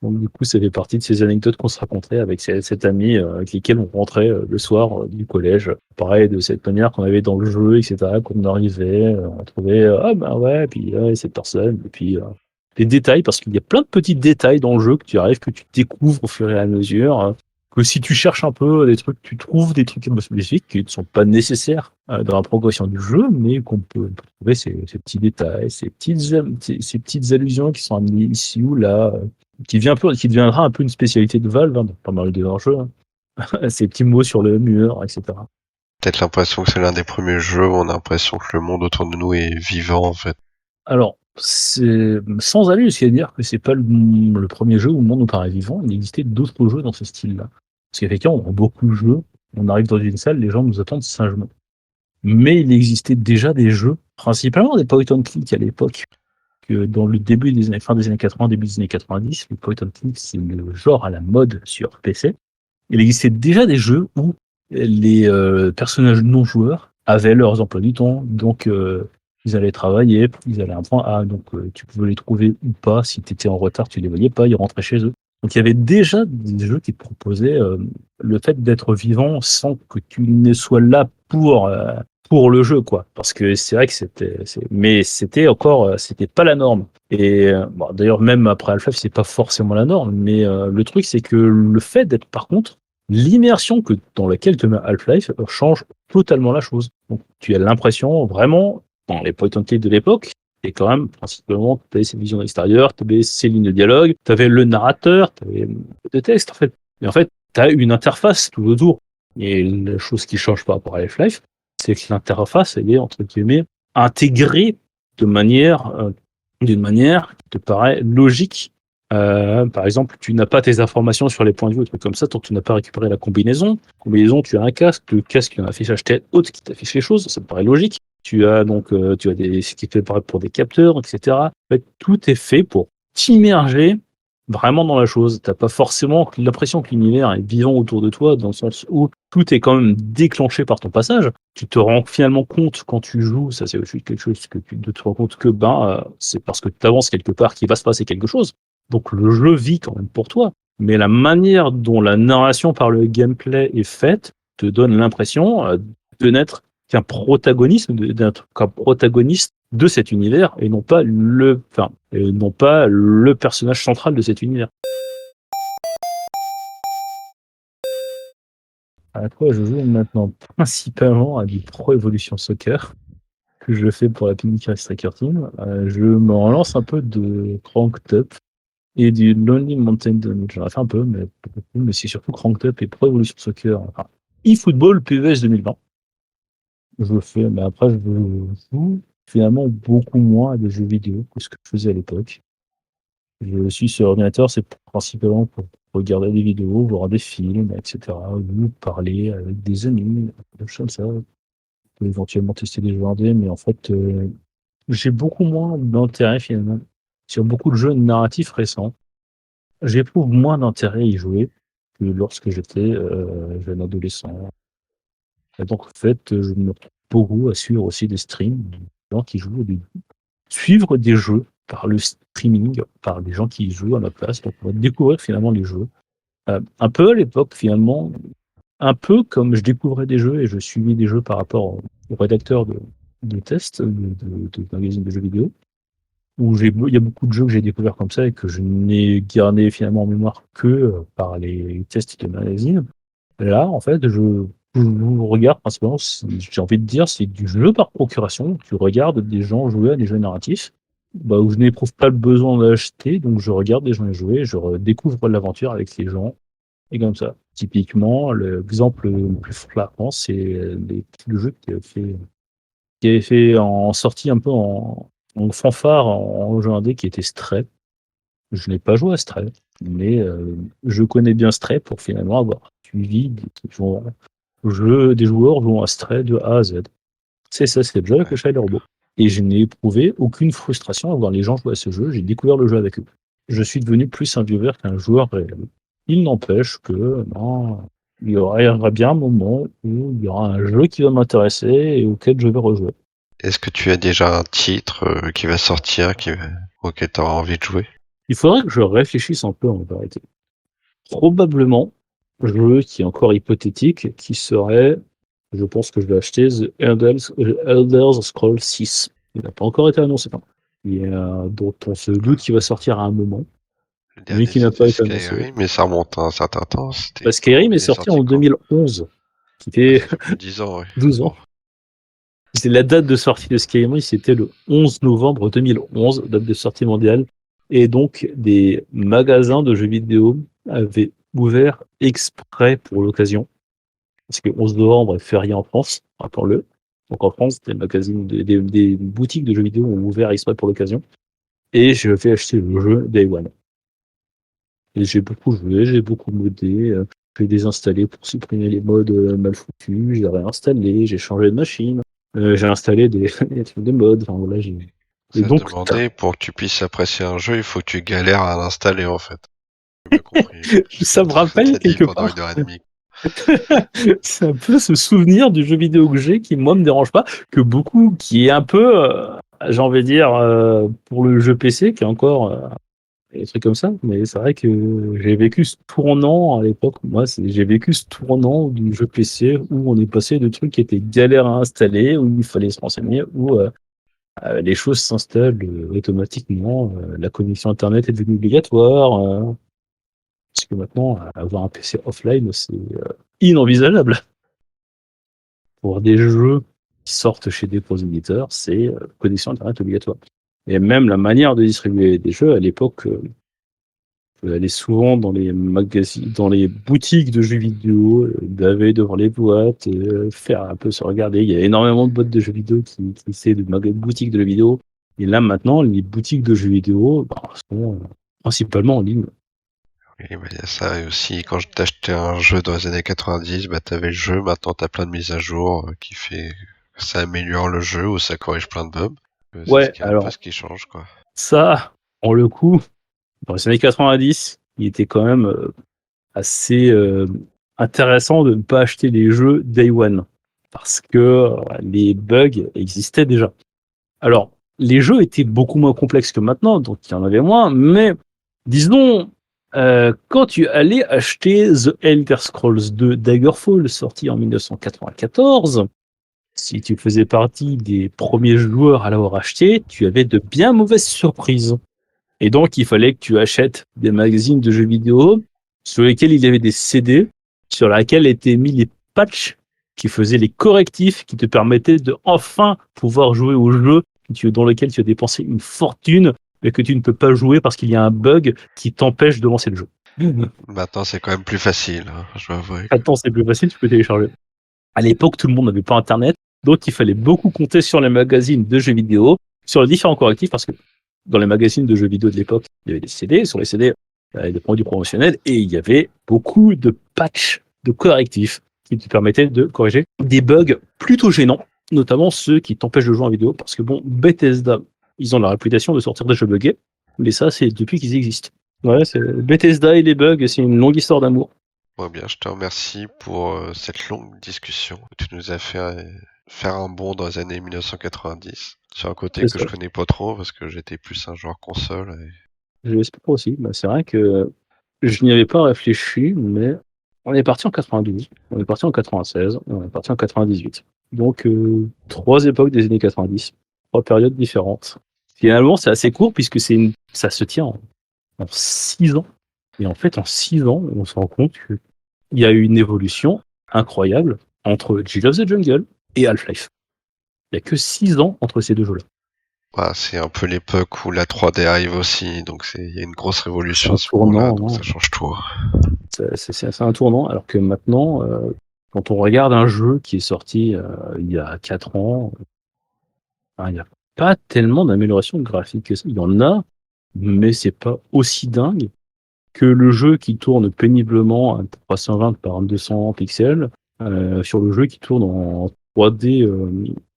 S1: Donc du coup, ça fait partie de ces anecdotes qu'on se racontait avec cet ami avec lesquels on rentrait le soir du collège. Pareil, de cette manière qu'on avait dans le jeu, etc. Quand on arrivait, on trouvait puis cette personne, et puis des détails, parce qu'il y a plein de petits détails dans le jeu que que tu découvres au fur et à mesure. Que si tu cherches un peu des trucs, tu trouves des trucs spécifiques qui ne sont pas nécessaires dans la progression du jeu, mais qu'on peut trouver ces petits détails, ces petites allusions qui sont amenées ici ou là. Qui deviendra un peu une spécialité de Valve dans pas mal de leurs jeux. Ces petits mots sur le mur, etc.
S2: Peut-être l'impression que c'est l'un des premiers jeux où on a l'impression que le monde autour de nous est vivant en fait.
S1: Alors, C'est sans aller jusqu'à dire que c'est pas le premier jeu où le monde nous paraît vivant, il existait d'autres jeux dans ce style-là. Parce qu'effectivement, dans beaucoup de jeux, on arrive dans une salle, les gens nous attendent sagement. Mais il existait déjà des jeux, principalement des point and click à l'époque, que dans le début des années fin des années 80, début des années 90, le point and click, c'est le genre à la mode sur PC. Il existait déjà des jeux où les personnages non joueurs avaient leurs emplois du temps, donc ils allaient travailler, ils allaient à un point A, donc tu pouvais les trouver ou pas. Si tu étais en retard, tu les voyais pas, ils rentraient chez eux. Donc il y avait déjà des jeux qui te proposaient le fait d'être vivant sans que tu ne sois là pour le jeu, quoi. Parce que c'est vrai que mais c'était encore, c'était pas la norme. Et bon, d'ailleurs, même après Half-Life, c'est pas forcément la norme, mais le truc, c'est que le fait d'être, par contre, l'immersion dans laquelle te met Half-Life change totalement la chose. Donc, tu as l'impression, vraiment, dans les point and click de l'époque, et quand même, principalement, tu avais cette vision de l'extérieur, tu avais ces lignes de dialogue, tu avais le narrateur, tu avais des textes, en fait. Et en fait, tu as une interface tout autour. Et la chose qui change par rapport à Half-Life, c'est que l'interface, elle est, entre guillemets, intégrée de d'une manière qui te paraît logique. Par exemple, tu n'as pas tes informations sur les points de vue, trucs comme ça, tant que tu n'as pas récupéré la combinaison. Combinaison, tu as un casque, le casque, il y a un affichage tête haute qui t'affiche les choses, ça me paraît logique. Tu as donc, tu as ce qui fait pareil pour des capteurs, etc. En fait, tout est fait pour t'immerger vraiment dans la chose. T'as pas forcément l'impression que l'univers est vivant autour de toi, dans le sens où tout est quand même déclenché par ton passage. Tu te rends finalement compte quand tu joues, ça c'est aussi quelque chose que tu te rends compte que c'est parce que tu avances quelque part qu'il va se passer quelque chose. Donc le jeu vit quand même pour toi. Mais la manière dont la narration par le gameplay est faite te donne l'impression de n'être qu'un protagoniste de cet univers et non pas le personnage central de cet univers. À quoi je joue maintenant principalement à du Pro Evolution Soccer que je fais pour la Pinnacle Striker Team. Je me relance un peu de Cranked Up et du Lonely Mountain Damage. J'en ai fait un peu, mais pas beaucoup, mais c'est surtout Cranked Up et Pro Evolution Soccer. Enfin, eFootball PES 2020. Je le fais, mais après, je joue finalement beaucoup moins à des jeux vidéo que ce que je faisais à l'époque. Je suis sur ordinateur, c'est principalement pour regarder des vidéos, voir des films, etc. Ou parler avec des amis, des choses comme ça. Éventuellement tester des jeux indés, mais en fait, j'ai beaucoup moins d'intérêt finalement sur beaucoup de jeux narratifs récents. J'éprouve moins d'intérêt à y jouer que lorsque j'étais jeune adolescent. Et donc en fait, je me retrouve beaucoup à suivre aussi des streams de gens qui jouent, suivre des jeux par le streaming, par des gens qui jouent à ma place. Donc on va découvrir finalement les jeux. Un peu à l'époque finalement, un peu comme je découvrais des jeux et je suivais des jeux par rapport au rédacteur de tests de magazines de jeux vidéo, où il y a beaucoup de jeux que j'ai découverts comme ça et que je n'ai gardé finalement en mémoire que par les tests de magazines. Là, en fait, je regarde principalement, j'ai envie de dire, c'est du jeu par procuration. Tu regardes des gens jouer à des jeux narratifs, où je n'éprouve pas le besoin d'acheter, donc je regarde des gens y jouer, je découvre l'aventure avec les gens, et comme ça. Typiquement, l'exemple le plus flagrant, c'est le jeu qui avait fait en sortie un peu en fanfare en jeu indé qui était Stray. Je n'ai pas joué à Stray, mais je connais bien Stray pour finalement avoir suivi des joueurs jouant à Stray de A à Z. C'est ça, c'est le jeu avec le chat et le robot. Et je n'ai éprouvé aucune frustration à voir les gens jouer à ce jeu. J'ai découvert le jeu avec eux. Je suis devenu plus un viewer qu'un joueur réel. Il n'empêche que non, il y aura bien un moment où il y aura un jeu qui va m'intéresser et auquel je vais rejouer.
S2: Est-ce que tu as déjà un titre qui va sortir, auquel tu auras envie de jouer?
S1: Il faudrait que je réfléchisse un peu en vérité. Probablement, un jeu qui est encore hypothétique, qui serait, je pense que je vais acheter The Elder Scrolls 6. Il n'a pas encore été annoncé, hein. Dont on se doute qu'il va sortir à un moment,
S2: Le
S1: mais
S2: dernier
S1: qui n'a
S2: c'était
S1: pas été annoncé.
S2: Skyrim, mais ça remonte à un certain temps.
S1: Skyrim est
S2: Il est
S1: sorti
S2: sorti
S1: en
S2: quand?
S1: 2011, qui
S2: Ah,
S1: fait
S2: ça fait plus de 10 ans, oui.
S1: 12
S2: Bon.
S1: ans. C'est la date de sortie de Skyrim, c'était le 11 novembre 2011, date de sortie mondiale. Et donc, des magasins de jeux vidéo avaient ouvert exprès pour l'occasion. Parce que 11 novembre est férié en France, rappelons-le. Donc en France, des magazines, des boutiques de jeux vidéo ont ouvert exprès pour l'occasion. et je vais acheter le jeu Day One. Et j'ai beaucoup joué, j'ai beaucoup modé, j'ai désinstallé pour supprimer les mods mal foutus, j'ai réinstallé, j'ai changé de machine, j'ai installé des, des trucs de mods, enfin voilà, j'ai... Et
S2: Ça se
S1: donc,
S2: demandait, pour que tu puisses apprécier un jeu, il faut que tu galères à l'installer en fait. J'ai bien compris ce que
S1: ça me rappelle
S2: t'as dit
S1: quelque
S2: pendant
S1: part,
S2: 1h30.
S1: c'est un peu ce souvenir du jeu vidéo que j'ai qui, moi, me dérange pas, que beaucoup, qui est un peu, j'ai envie de dire, pour le jeu PC, qui est encore des trucs comme ça. Mais c'est vrai que j'ai vécu ce tournant à l'époque. Moi, j'ai vécu ce tournant du jeu PC où on est passé de trucs qui étaient galères à installer, où il fallait se renseigner, où les choses s'installent automatiquement. La connexion Internet est devenue obligatoire. Parce que maintenant, avoir un PC offline, c'est inenvisageable. Pour des jeux qui sortent chez des gros éditeurs, c'est connexion Internet obligatoire. Et même la manière de distribuer des jeux, à l'époque, aller souvent dans les magazines, dans les boutiques de jeux vidéo, baver devant les boîtes, faire un peu se regarder. Il y a énormément de boîtes de jeux vidéo qui essaient de boutiques de jeux vidéo. Et là, maintenant, les boutiques de jeux vidéo sont principalement en ligne.
S2: Et bah, il y a ça, et aussi quand t'achetais un jeu dans les années 90, bah t'avais le jeu, maintenant t'as plein de mises à jour qui fait ça améliore le jeu ou ça corrige plein de bugs. C'est ce
S1: Ouais,
S2: qui est un peu
S1: alors
S2: ce qui change quoi.
S1: ça, pour le coup, dans les années 90, il était quand même assez intéressant de ne pas acheter les jeux Day One. Parce que les bugs existaient déjà. Alors, les jeux étaient beaucoup moins complexes que maintenant, donc il y en avait moins, mais disons, quand tu allais acheter The Elder Scrolls 2 Daggerfall, sorti en 1994, si tu faisais partie des premiers joueurs à l'avoir acheté, tu avais de bien mauvaises surprises. Et donc, il fallait que tu achètes des magazines de jeux vidéo sur lesquels il y avait des CD, sur lesquels étaient mis les patchs qui faisaient les correctifs qui te permettaient de enfin pouvoir jouer au jeu dans lequel tu as dépensé une fortune, mais que tu ne peux pas jouer parce qu'il y a un bug qui t'empêche de lancer le jeu.
S2: Maintenant c'est quand même plus facile, hein, je dois avouer.
S1: Maintenant, c'est plus facile, tu peux télécharger. À l'époque, tout le monde n'avait pas Internet, donc il fallait beaucoup compter sur les magazines de jeux vidéo, sur les différents correctifs, parce que dans les magazines de jeux vidéo de l'époque, il y avait des CD, sur les CD, il y avait des produits promotionnels, et il y avait beaucoup de patchs, de correctifs, qui te permettaient de corriger des bugs plutôt gênants, notamment ceux qui t'empêchent de jouer en vidéo, parce que bon, Bethesda, ils ont la réputation de sortir des jeux buggés, mais ça, c'est depuis qu'ils existent. Ouais, c'est Bethesda et les bugs, c'est une longue histoire d'amour.
S2: Bon bien, je te remercie pour cette longue discussion. Tu nous as fait faire un bond dans les années 1990 sur un côté
S1: C'est
S2: que
S1: ça.
S2: je connais pas trop parce que j'étais plus un joueur console.
S1: Je l'espère aussi. Bah, c'est vrai que je n'y avais pas réfléchi, mais on est parti en 92, on est parti en 96, et on est parti en 98. Donc, 3 époques des années 90, 3 périodes différentes. Finalement, c'est assez court puisque ça se tient en 6 ans. Et en fait, en 6 ans, on se rend compte qu'il y a eu une évolution incroyable entre Jill of the Jungle et Half-Life. Il n'y a que 6 ans entre ces deux jeux-là.
S2: Bah, c'est un peu l'époque où la 3D arrive aussi, donc il y a une grosse
S1: C'est
S2: révolution
S1: un
S2: à ce moment-là,
S1: tournant,
S2: donc
S1: hein.
S2: ça change tout.
S1: C'est un tournant, alors que maintenant, quand on regarde un jeu qui est sorti il y a 4 ans, il n'y a pas tellement d'amélioration graphique que ça. Il y en a, mais c'est pas aussi dingue que le jeu qui tourne péniblement à 320 par 200 pixels sur le jeu qui tourne en 3D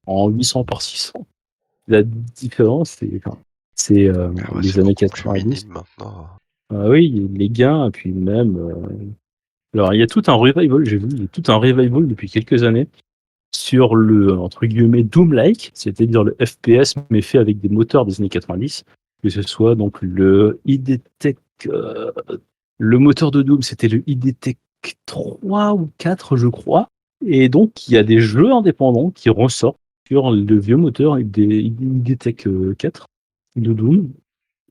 S1: en 800 par 600. La différence, c'est
S2: Ah ouais,
S1: les
S2: c'est
S1: années
S2: beaucoup plus
S1: 90.
S2: minime maintenant.
S1: Ah oui, les gains, et puis même alors, il y a tout un revival, j'ai vu, il y a tout un revival depuis quelques années sur le, entre guillemets, Doom-like, c'est-à-dire le FPS, mais fait avec des moteurs des années 90, que ce soit donc le ID Tech, le moteur de Doom, c'était le ID Tech 3 ou 4, je crois. Et donc, il y a des jeux indépendants qui ressortent sur le vieux moteur ID Tech 4 de Doom,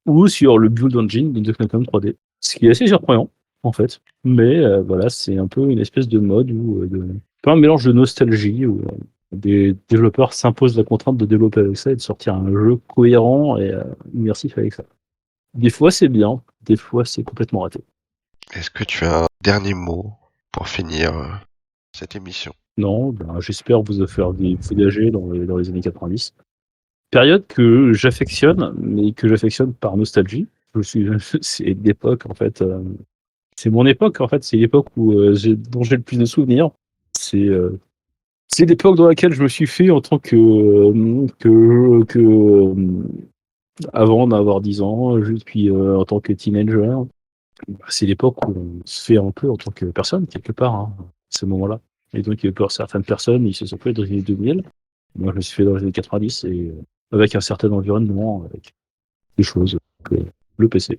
S1: ou sur le Build Engine de Duke Nukem 3D. Ce qui est assez surprenant, en fait. Mais voilà, c'est un peu une espèce de mode où un mélange de nostalgie où des développeurs s'imposent la contrainte de développer avec ça et de sortir un jeu cohérent et immersif avec ça. Des fois c'est bien, des fois c'est complètement raté.
S2: Est-ce que tu as un dernier mot pour finir cette émission?
S1: Non, ben, j'espère vous faire voyager dans les années 90. période que j'affectionne, mais que j'affectionne par nostalgie. C'est l'époque en fait, c'est mon époque en fait, c'est l'époque où, dont j'ai le plus de souvenirs. C'est, c'est l'époque dans laquelle je me suis fait en tant avant d'avoir 10 ans, puis, en tant que teenager. Bah, c'est l'époque où on se fait un peu en tant que personne quelque part, hein, ce moment-là. Et donc, pour certaines personnes, ils se sont fait dans les années 2000. Moi, je me suis fait dans les années 90 et avec un certain environnement, avec des choses, donc, le PC.